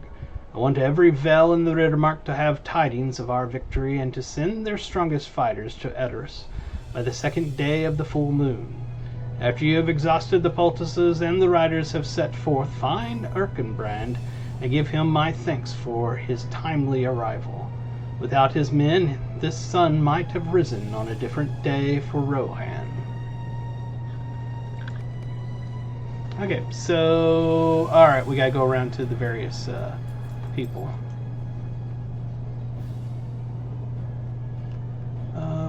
I want every Vel in the Riddermark to have tidings of our victory, and to send their strongest fighters to Edders by the second day of the full moon. After you have exhausted the poultices and the riders have set forth, find Erkenbrand and give him my thanks for his timely arrival. Without his men, this sun might have risen on a different day for Rohan. Okay, so alright, we gotta go around to the various people.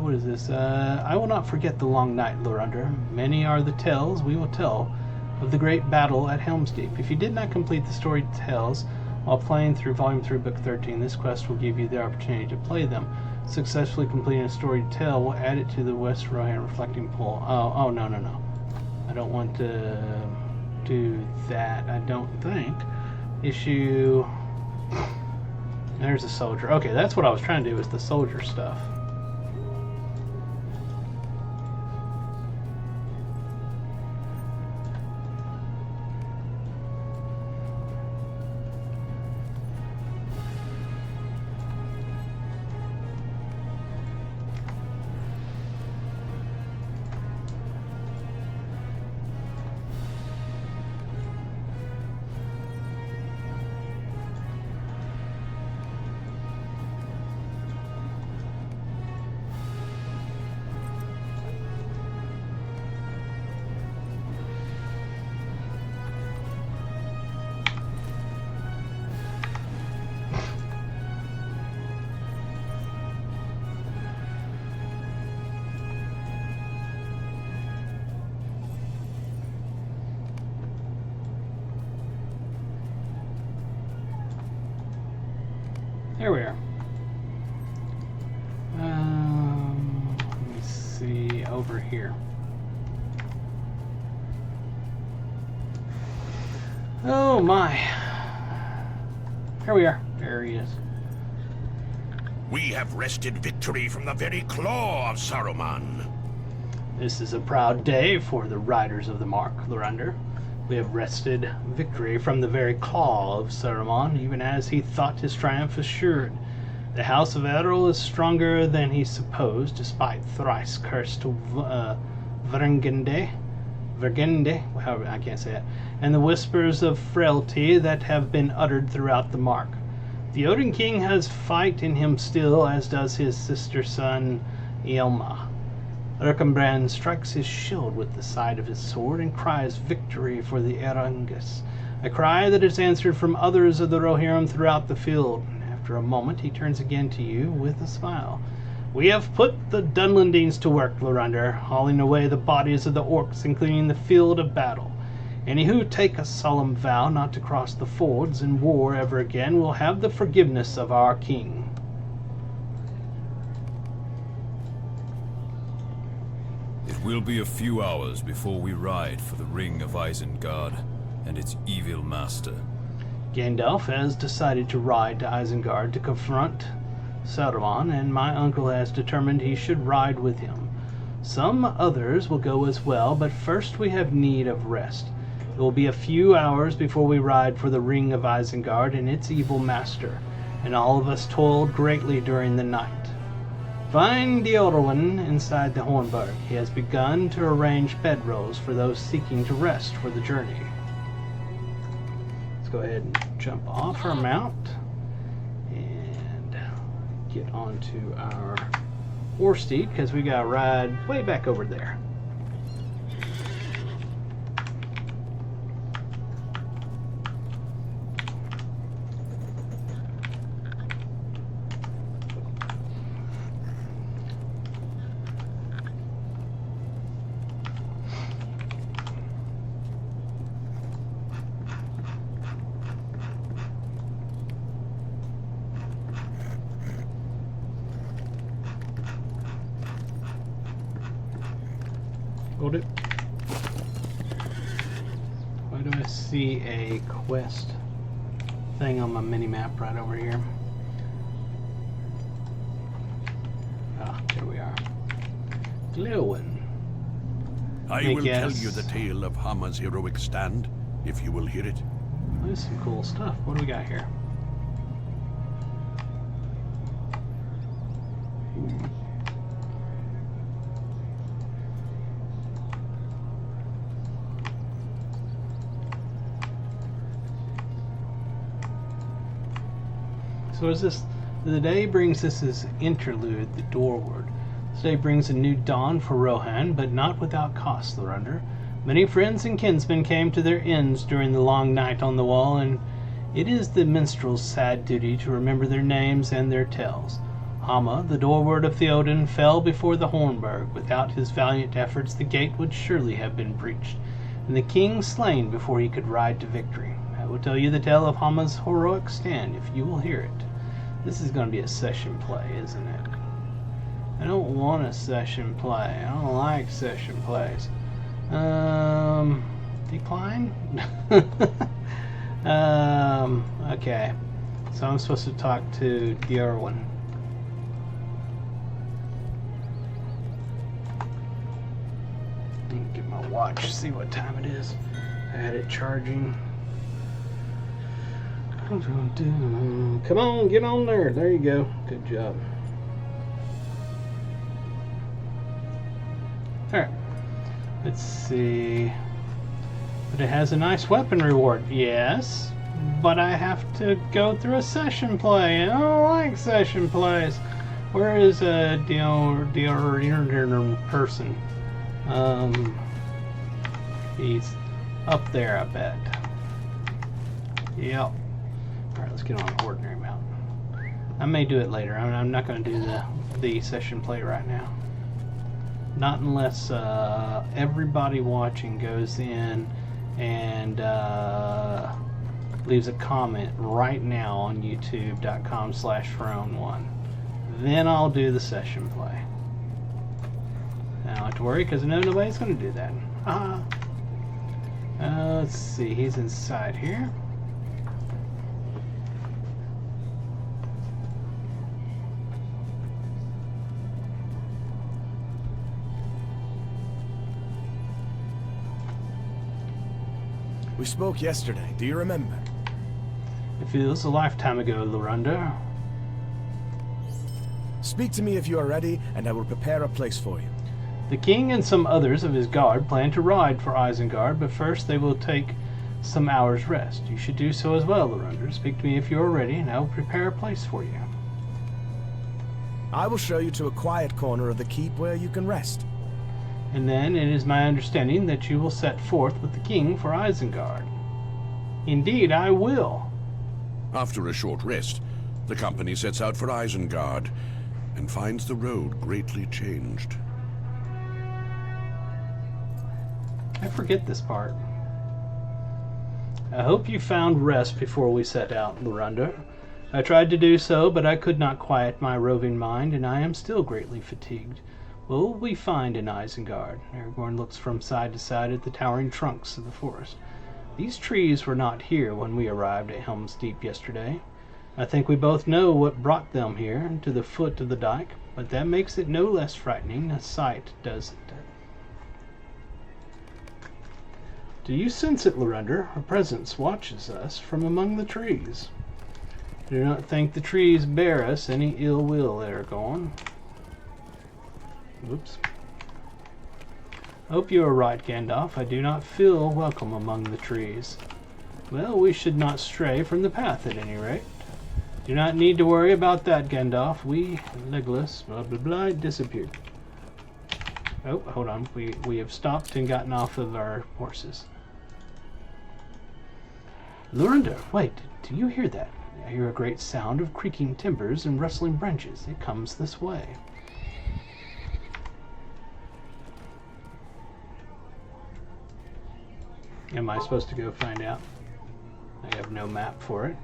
What is this? I will not forget the long night, Lorander. Many are the tales we will tell of the great battle at Helm's Deep. If you did not complete the story tales while playing through Volume 3, Book 13, this quest will give you the opportunity to play them. Successfully completing a story tale will add it to the West Rohan Reflecting Pool. Oh, no. I don't want to do that, I don't think. Issue... There's a soldier. Okay, that's what I was trying to do, is the soldier stuff. Here we are. Let me see over here. Oh my. Here we are. There he is. We have wrested victory from the very claw of Saruman. This is a proud day for the Riders of the Mark, Lorander. We have wrested victory from the very claw of Saruman, even as he thought his triumph assured. The House of Errol is stronger than he supposed, despite thrice cursed Vergende, however, I can't say it, and the whispers of frailty that have been uttered throughout the Mark. The Odin King has fight in him still, as does his sister son, Ealma. Erkenbrand strikes his shield with the side of his sword and cries victory for the Erangis, a cry that is answered from others of the Rohirrim throughout the field. After a moment, he turns again to you with a smile. We have put the Dunlendings to work, Lorander, hauling away the bodies of the orcs and cleaning the field of battle. Any who take a solemn vow not to cross the fords in war ever again will have the forgiveness of our king. It will be a few hours before we ride for the Ring of Isengard and its evil master. Gandalf has decided to ride to Isengard to confront Saruman, and my uncle has determined he should ride with him. Some others will go as well, but first we have need of rest. It will be a few hours before we ride for the Ring of Isengard and its evil master, and all of us toiled greatly during the night. Find Eorwin inside the Hornburg. He has begun to arrange bedrolls for those seeking to rest for the journey. Let's go ahead and jump off our mount and get onto our horse steed, because we got to ride way back over there. Hold it. Why do I see a quest thing on my mini-map right over here? Ah, there we are. Glewin. I will tell guess. you the tale of Hama's heroic stand, if you will hear it. There's some cool stuff. What do we got here? So is this, the day brings us as interlude, the doorward. This day brings a new dawn for Rohan, but not without cost, Lorander. Many friends and kinsmen came to their ends during the long night on the wall, and it is the minstrel's sad duty to remember their names and their tales. Hama, the doorward of Theoden, fell before the Hornburg. Without his valiant efforts, the gate would surely have been breached, and the king slain before he could ride to victory. I will tell you the tale of Hama's heroic stand, if you will hear it. This is going to be a session play, isn't it? I don't want a session play. I don't like session plays. Decline? Okay. So I'm supposed to talk to Eorwin. Get my watch, see what time it is. I had it charging. Come on, get on there. There you go. Good job. Alright. Let's see. But it has a nice weapon reward. Yes. But I have to go through a session play. I don't like session plays. Where is a deal person? He's up there, I bet. Yep. Alright, let's get on an ordinary mount. I may do it later. I'm not going to do the session play right now. Not unless everybody watching goes in and leaves a comment right now on youtube.com/Ferone1. Then I'll do the session play. I don't have to worry because I know nobody's going to do that. Let's see, he's inside here. We spoke yesterday, do you remember? It feels a lifetime ago, Lorunda. Speak to me if you are ready, and I will prepare a place for you. The king and some others of his guard plan to ride for Isengard, but first they will take some hours' rest. You should do so as well, Lorunda. Speak to me if you are ready, and I will prepare a place for you. I will show you to a quiet corner of the keep where you can rest. And then it is my understanding that you will set forth with the king for Isengard. Indeed, I will. After a short rest, the company sets out for Isengard and finds the road greatly changed. I forget this part. I hope you found rest before we set out, Lorunda. I tried to do so, but I could not quiet my roving mind, and I am still greatly fatigued. What will we find in Isengard? Aragorn looks from side to side at the towering trunks of the forest. These trees were not here when we arrived at Helm's Deep yesterday. I think we both know what brought them here, to the foot of the dike, but that makes it no less frightening a sight, doesn't it? Do you sense it, Lorunda? A presence watches us from among the trees. Do not think the trees bear us any ill will, Aragorn. Whoops. Hope you are right, Gandalf. I do not feel welcome among the trees. Well, we should not stray from the path at any rate. Do not need to worry about that, Gandalf. We, Legolas, blah blah blah, disappeared. Oh, hold on. We have stopped and gotten off of our horses. Lorunda, wait, do you hear that? I hear a great sound of creaking timbers and rustling branches. It comes this way. Am I supposed to go find out? I have no map for it.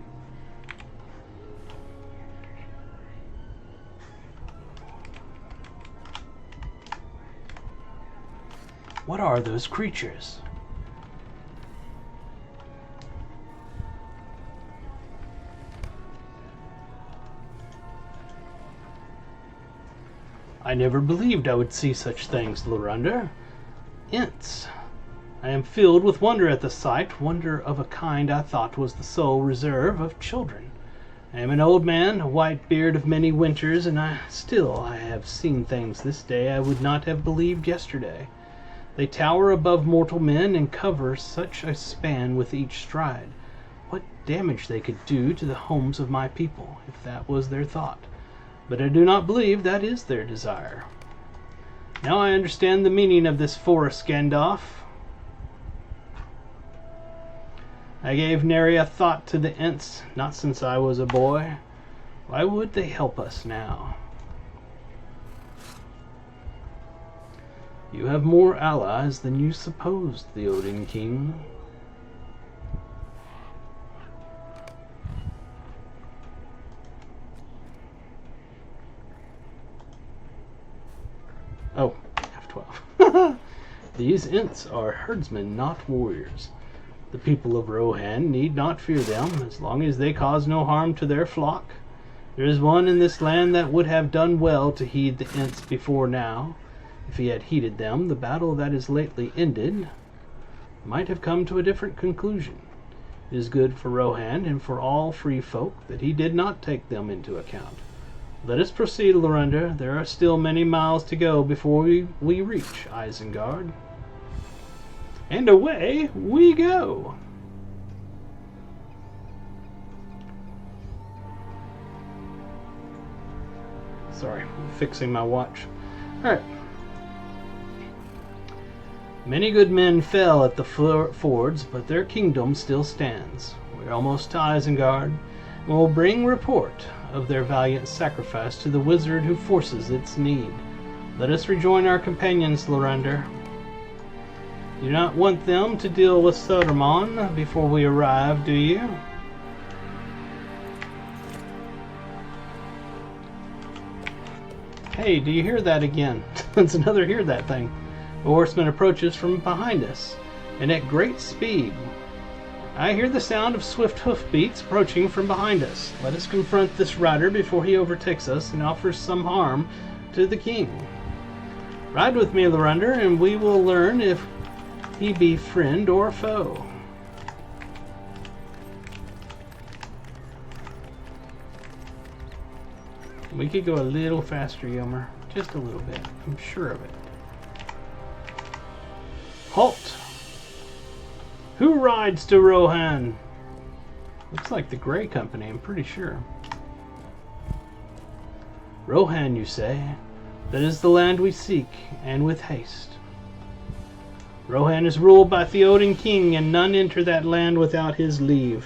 What are those creatures? I never believed I would see such things, Lorunda. Ents. I am filled with wonder at the sight, wonder of a kind I thought was the sole reserve of children. I am an old man, a white beard of many winters, and I have seen things this day I would not have believed yesterday. They tower above mortal men and cover such a span with each stride. What damage they could do to the homes of my people, if that was their thought. But I do not believe that is their desire. Now I understand the meaning of this forest, Gandalf. I gave nary a thought to the Ents, not since I was a boy. Why would they help us now? You have more allies than you supposed, the Odin King. Oh, F12. These Ents are herdsmen, not warriors. The people of Rohan need not fear them, as long as they cause no harm to their flock. There is one in this land that would have done well to heed the Ents before now. If he had heeded them, the battle that is lately ended might have come to a different conclusion. It is good for Rohan and for all free folk that he did not take them into account. Let us proceed, Lorunda. There are still many miles to go before we reach Isengard. And away we go! Sorry, I'm fixing my watch. Alright. Many good men fell at the fords, but their kingdom still stands. We're almost to Isengard, and will bring report of their valiant sacrifice to the wizard who forces its need. Let us rejoin our companions, Lorunda. You do not want them to deal with Saruman before we arrive, do you? Hey, do you hear that again? It's another hear that thing. A horseman approaches from behind us, and at great speed. I hear the sound of swift hoofbeats approaching from behind us. Let us confront this rider before he overtakes us and offers some harm to the king. Ride with me, Lorander, and we will learn if he be friend or foe. We could go a little faster, Yomer. Just a little bit. I'm sure of it. Halt! Who rides to Rohan? Looks like the Grey Company, I'm pretty sure. Rohan, you say? That is the land we seek, and with haste. Rohan is ruled by Theoden King, and none enter that land without his leave.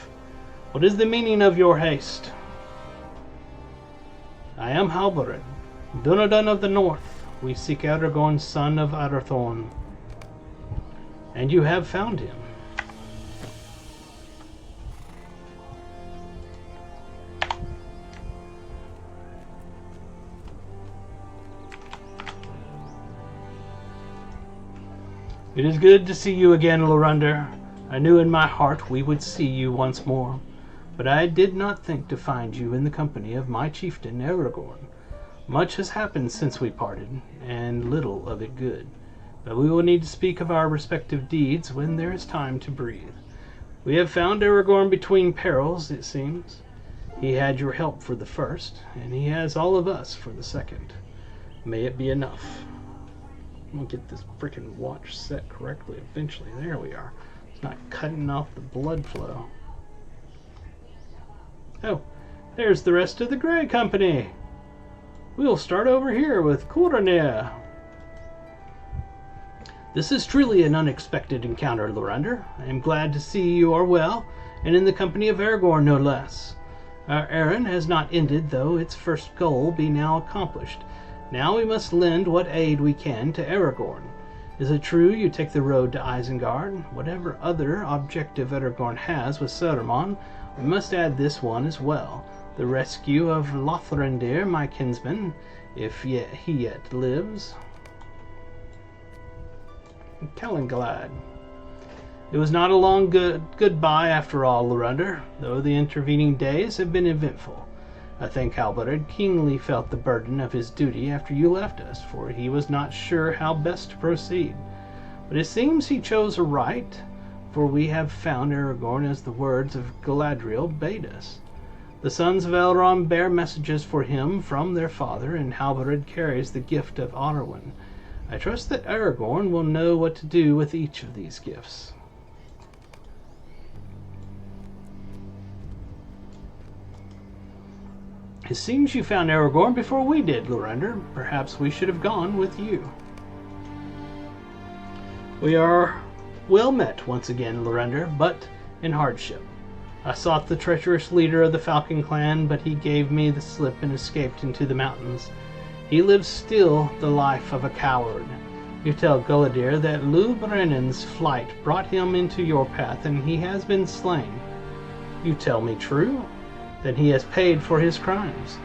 What is the meaning of your haste? I am Halberud, Dunedain of the North. We seek Aragorn, son of Arathorn. And you have found him. It is good to see you again, Lorander. I knew in my heart we would see you once more, but I did not think to find you in the company of my chieftain Aragorn. Much has happened since we parted, and little of it good, but we will need to speak of our respective deeds when there is time to breathe. We have found Aragorn between perils, it seems. He had your help for the first, and he has all of us for the second. May it be enough. I'm gonna get this freaking watch set correctly eventually. There we are. It's not cutting off the blood flow. Oh, there's the rest of the Grey Company. We'll start over here with Coronir. This is truly an unexpected encounter, Lorander. I am glad to see you are well, and in the company of Aragorn no less. Our errand has not ended, though its first goal be now accomplished. Now we must lend what aid we can to Aragorn. Is it true you take the road to Isengard? Whatever other objective Aragorn has with Saruman, we must add this one as well. The rescue of Lothrandir, my kinsman, if he yet lives. Kellenglad. It was not a long goodbye after all, Lorander, though the intervening days have been eventful. I think Halberud keenly felt the burden of his duty after you left us, for he was not sure how best to proceed. But it seems he chose aright, for we have found Aragorn as the words of Galadriel bade us. The sons of Elrond bear messages for him from their father, and Halberud carries the gift of Arwen. I trust that Aragorn will know what to do with each of these gifts. It seems you found Aragorn before we did, Lorander. Perhaps we should have gone with you. We are well met once again, Lorander, but in hardship. I sought the treacherous leader of the Falcon clan, but he gave me the slip and escaped into the mountains. He lives still the life of a coward. You tell Guladir that Lou Brennan's flight brought him into your path, and he has been slain. You tell me true? Then he has paid for his crimes.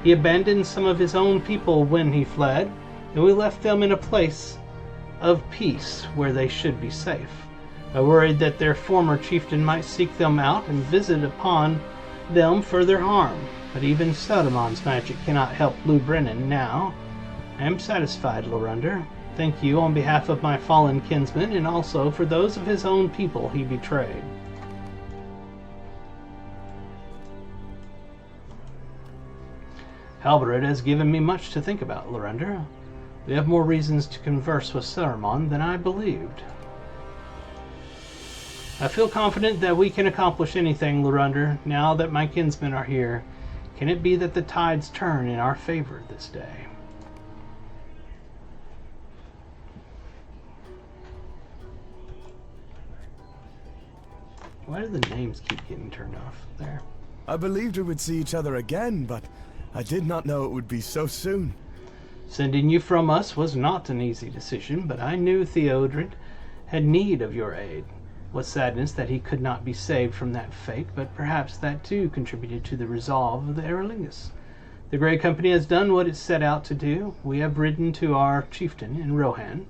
He abandoned some of his own people when he fled, and we left them in a place of peace where they should be safe. I worried that their former chieftain might seek them out and visit upon them further harm. But even Saruman's magic cannot help Lou Brennan now. I am satisfied, Lorander. Thank you on behalf of my fallen kinsman, and also for those of his own people he betrayed. Halberud has given me much to think about, Lorander. We have more reasons to converse with Saruman than I believed. I feel confident that we can accomplish anything, Lorander, now that my kinsmen are here. Can it be that the tides turn in our favor this day? Why do the names keep getting turned off there? I believed we would see each other again, but I did not know it would be so soon. Sending you from us was not an easy decision, but I knew Theodred had need of your aid. What sadness that he could not be saved from that fate, but perhaps that too contributed to the resolve of the Erlingus. The Grey Company has done what it set out to do. We have ridden to our chieftain in Rohan,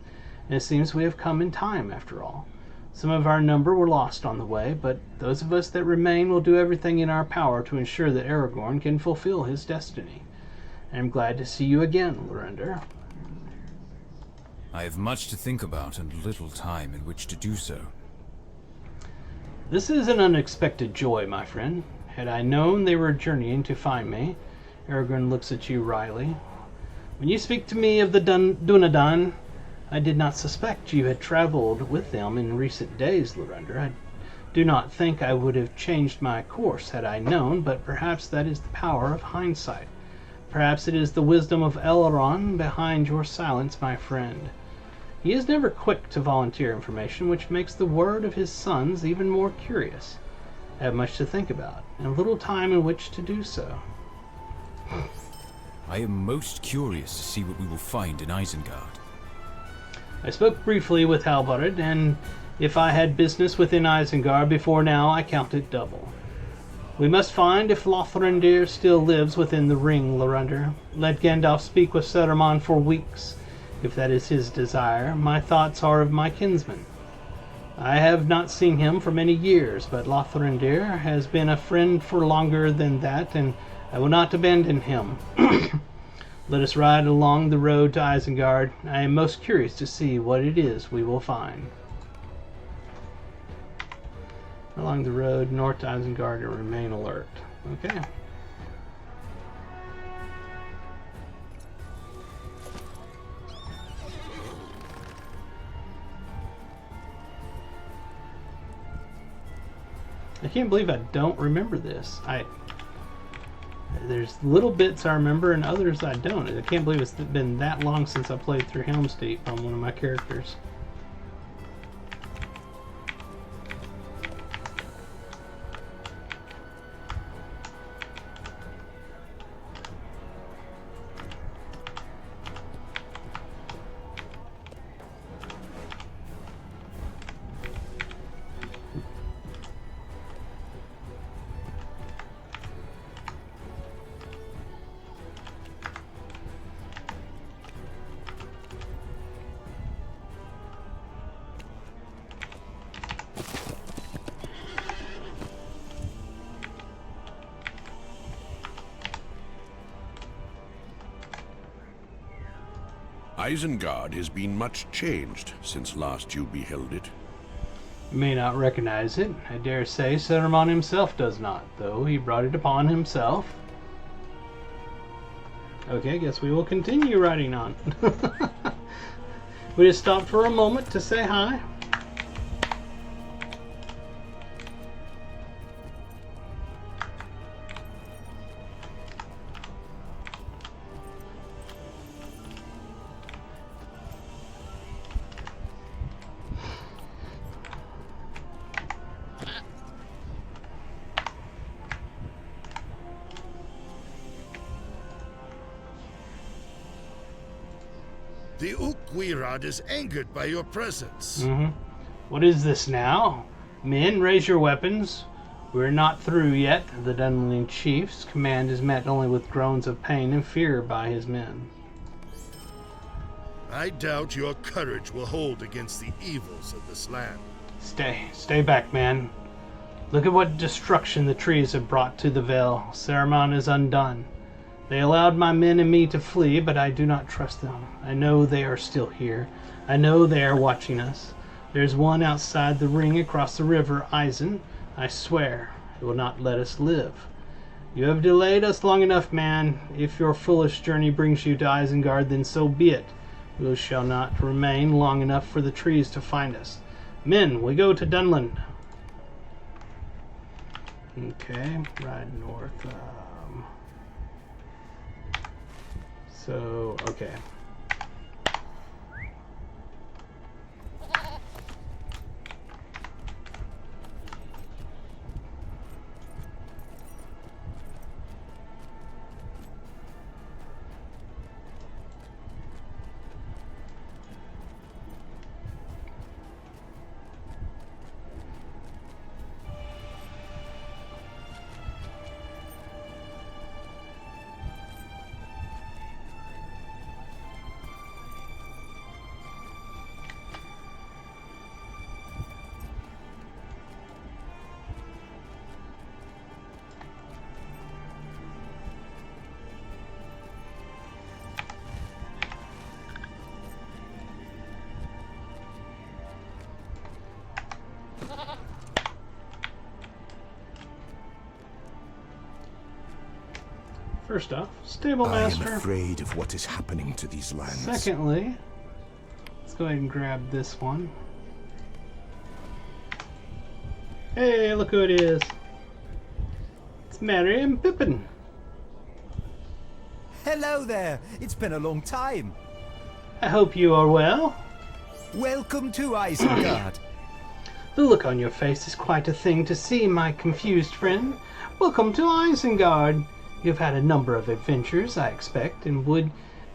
and it seems we have come in time after all. Some of our number were lost on the way, but those of us that remain will do everything in our power to ensure that Aragorn can fulfill his destiny. I am glad to see you again, Lorender. I have much to think about and little time in which to do so. This is an unexpected joy, my friend. Had I known they were journeying to find me... Aragorn looks at you wryly. When you speak to me of the Dunedain, I did not suspect you had traveled with them in recent days, Lorender. I do not think I would have changed my course had I known, but perhaps that is the power of hindsight. Perhaps it is the wisdom of Elrond behind your silence, my friend. He is never quick to volunteer information, which makes the word of his sons even more curious. I have much to think about, and little time in which to do so. I am most curious to see what we will find in Isengard. I spoke briefly with Halberd, and if I had business within Isengard before now, I count it double. We must find if Lothrindir still lives within the ring, Lorender. Let Gandalf speak with Saruman for weeks, if that is his desire. My thoughts are of my kinsman. I have not seen him for many years, but Lothrindir has been a friend for longer than that, and I will not abandon him. Let us ride along the road to Isengard. I am most curious to see what it is we will find. Along the road north to Isengard and remain alert. Okay. I can't believe I don't remember this. There's little bits I remember and others I don't. I can't believe it's been that long since I played through Helm's Deep on one of my characters. Isengard has been much changed since last you beheld it. You may not recognize it. I dare say Saruman himself does not, though he brought it upon himself. Okay, I guess we will continue riding on. We just stopped for a moment to say hi. The Uqwirad is angered by your presence. What is this now? Men, raise your weapons. We're not through yet. The Dunling chief's command is met only with groans of pain and fear by his men. I doubt your courage will hold against the evils of this land. Stay back, man. Look at what destruction the trees have brought to the Vale. Saruman is undone. They allowed my men and me to flee, but I do not trust them. I know they are still here. I know they are watching us. There's one outside the ring across the river, Isen. I swear, it will not let us live. You have delayed us long enough, man. If your foolish journey brings you to Isengard, then so be it. We shall not remain long enough for the trees to find us. Men, we go to Dunland. Okay, ride north. Okay. First off, stable I am master. afraid of what is happening to these lands. Secondly, let's go ahead and grab this one. Hey, look who it is. It's Merry and Pippin. Hello there. It's been a long time. I hope you are well. Welcome to Isengard. The look on your face is quite a thing to see, my confused friend. Welcome to Isengard. You've had a number of adventures, I expect, and would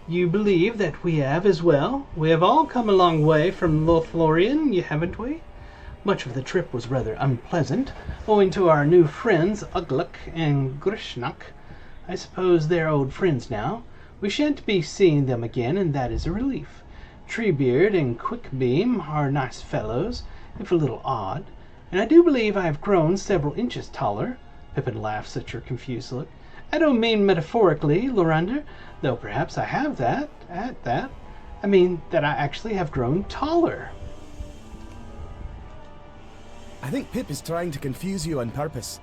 you believe that we have as well? We have all come a long way from Lothlorien, haven't we? Much of the trip was rather unpleasant, owing to our new friends, Ugluk and Grishnak. I suppose they're old friends now. We shan't be seeing them again, and that is a relief. Treebeard and Quickbeam are nice fellows, if a little odd, and I do believe I have grown several inches taller. Pippin laughs at your confused look. I don't mean metaphorically, Lorander, though perhaps I have that. I mean that I actually have grown taller. I think Pip is trying to confuse you on purpose.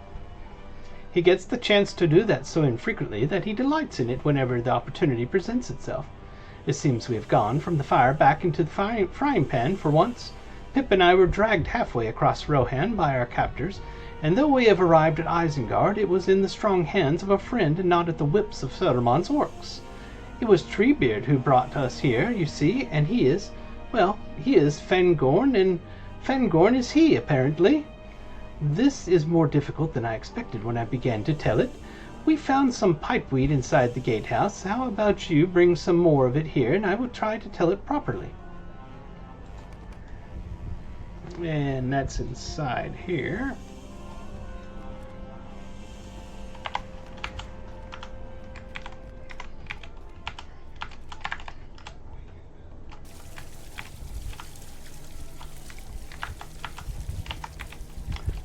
He gets the chance to do that so infrequently that he delights in it whenever the opportunity presents itself. It seems we have gone from the fire back into the frying pan for once. Pip and I were dragged halfway across Rohan by our captors, and though we have arrived at Isengard, it was in the strong hands of a friend and not at the whips of Södermann's orcs. It was Treebeard who brought us here, you see, and he is Fangorn, and Fangorn is he, apparently. This is more difficult than I expected when I began to tell it. We found some pipeweed inside the gatehouse. How about you bring some more of it here, and I will try to tell it properly. And that's inside here.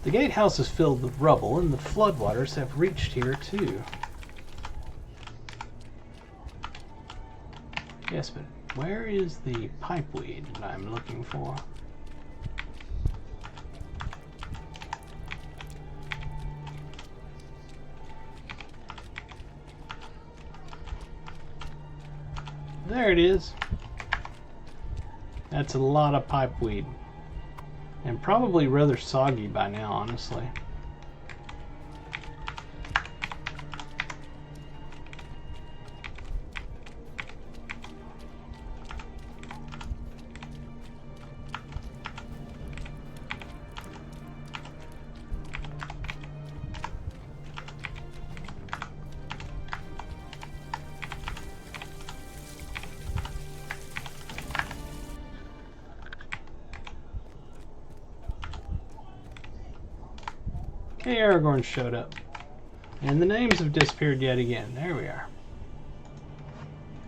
The gatehouse is filled with rubble, and the floodwaters have reached here too. Yes, but where is the pipeweed that I'm looking for? There it is. That's a lot of pipeweed. And probably rather soggy by now, honestly. Okay, Aragorn showed up. And the names have disappeared yet again. There we are.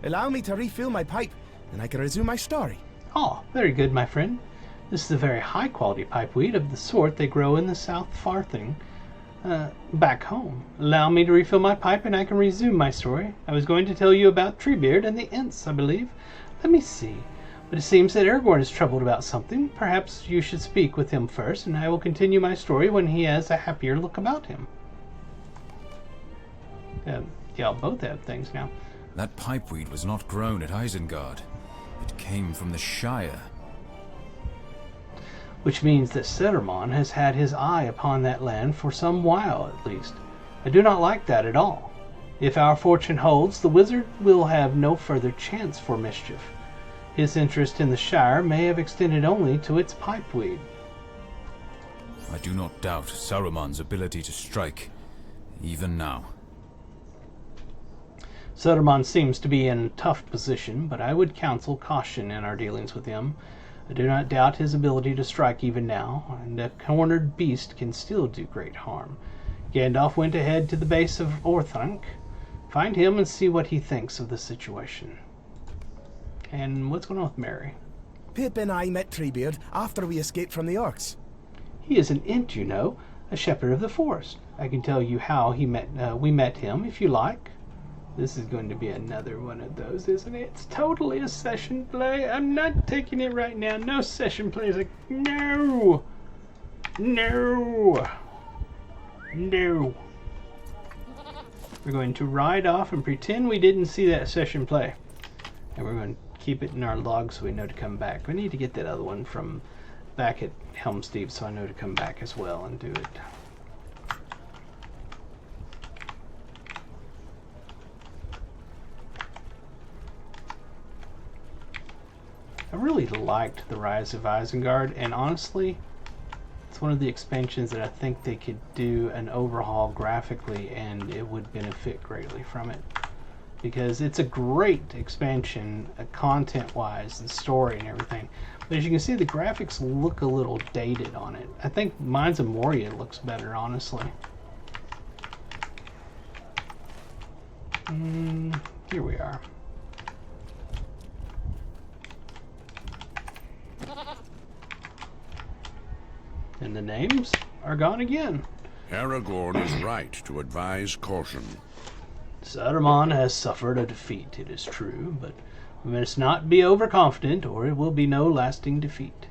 Allow me to refill my pipe, and I can resume my story. Oh, very good, my friend. This is a very high-quality pipeweed of the sort they grow in the South Farthing, back home. Allow me to refill my pipe, and I can resume my story. I was going to tell you about Treebeard and the Ents, I believe. Let me see. But it seems that Aragorn is troubled about something. Perhaps you should speak with him first, and I will continue my story when he has a happier look about him. Y'all both have things now. That pipeweed was not grown at Isengard. It came from the Shire. Which means that Södermann has had his eye upon that land for some while at least. I do not like that at all. If our fortune holds, the wizard will have no further chance for mischief. His interest in the Shire may have extended only to its pipeweed. I do not doubt Saruman's ability to strike, even now. Södermann seems to be in a tough position, but I would counsel caution in our dealings with him. I do not doubt his ability to strike even now, and a cornered beast can still do great harm. Gandalf went ahead to the base of Orthanc. Find him and see what he thinks of the situation. And what's going on with Merry? Pip and I met Treebeard after we escaped from the orcs. He is an Ent, you know, a shepherd of the forest. I can tell you how we met him, if you like. This is going to be another one of those, isn't it? It's totally a session play. I'm not taking it right now. No session plays. Like, no! No! No! We're going to ride off and pretend we didn't see that session play. And we're going to keep it in our log so we know to come back. We need to get that other one from back at Helm's Deep so I know to come back as well and do it. I really liked the Rise of Isengard, and honestly, it's one of the expansions that I think they could do an overhaul graphically and it would benefit greatly from it. Because it's a great expansion, content-wise, the story and everything. But as you can see, the graphics look a little dated on it. I think Mines of Moria looks better, honestly. Here we are. And the names are gone again. Aragorn is right to advise caution. Saruman has suffered a defeat, it is true, but we must not be overconfident, or it will be no lasting defeat.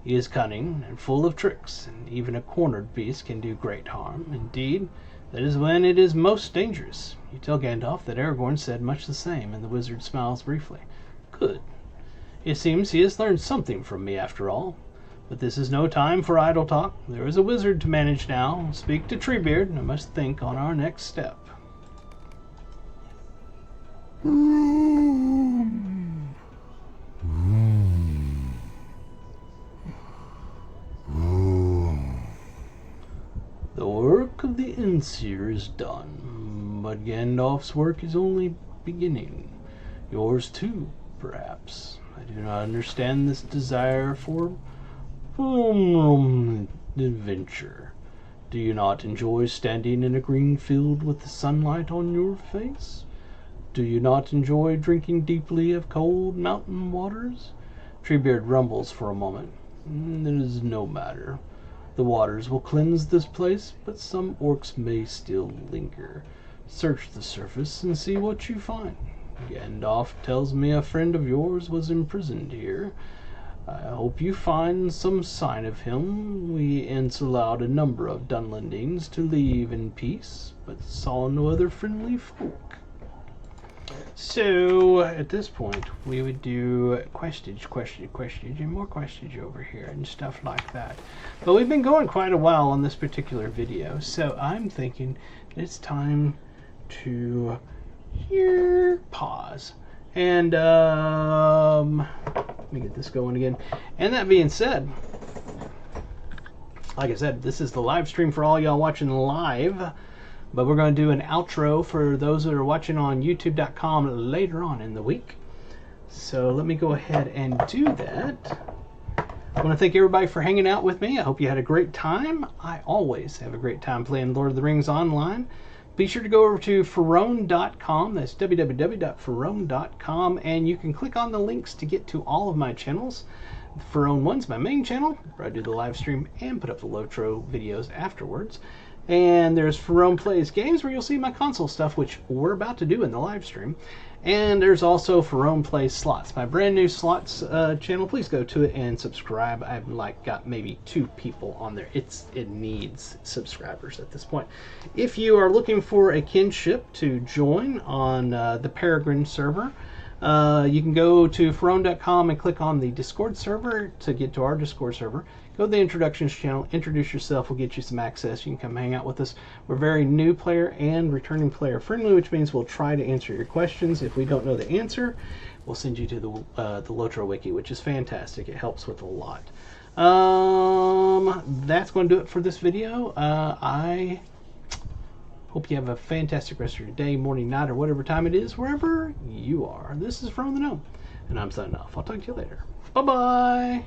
He is cunning and full of tricks, and even a cornered beast can do great harm. Indeed, that is when it is most dangerous. You tell Gandalf that Aragorn said much the same, and the wizard smiles briefly. Good. It seems he has learned something from me after all. But this is no time for idle talk. There is a wizard to manage now. Speak to Treebeard, and I must think on our next step. The work of the Aesir is done, but Gandalf's work is only beginning. Yours too, perhaps. I do not understand this desire for adventure. Do you not enjoy standing in a green field with the sunlight on your face? Do you not enjoy drinking deeply of cold mountain waters? Treebeard rumbles for a moment. It is no matter. The waters will cleanse this place, but some orcs may still linger. Search the surface and see what you find. Gandalf tells me a friend of yours was imprisoned here. I hope you find some sign of him. We Ents allowed a number of Dunlendings to leave in peace, but saw no other friendly folk. So, at this point, we would do questage, and more questage over here, and stuff like that. But we've been going quite a while on this particular video, so I'm thinking it's time to pause. And, let me get this going again. And that being said, like I said, this is the live stream for all y'all watching live. But we're going to do an outro for those that are watching on YouTube.com later on in the week. So let me go ahead and do that. I want to thank everybody for hanging out with me. I hope you had a great time. I always have a great time playing Lord of the Rings online. Be sure to go over to Farone.com. That's www.farone.com. And you can click on the links to get to all of my channels. Farone 1's my main channel, where I do the live stream and put up the Lotro videos afterwards. And there's Farone Plays Games, where you'll see my console stuff, which we're about to do in the live stream. And there's also Farone Plays Slots, my brand new slots channel. Please go to it and subscribe. I've got maybe 2 people on there. It needs subscribers at this point. If you are looking for a kinship to join on the Peregrine server, you can go to Farone.com and click on the Discord server to get to our Discord server. Go to the introductions channel, introduce yourself, we'll get you some access. You can come hang out with us. We're very new player and returning player friendly, which means we'll try to answer your questions. If we don't know the answer, we'll send you to the Lotro Wiki, which is fantastic. It helps with a lot. That's going to do it for this video. I hope you have a fantastic rest of your day, morning, night, or whatever time it is, wherever you are. This is From the Gnome, and I'm signing off. I'll talk to you later. Bye-bye.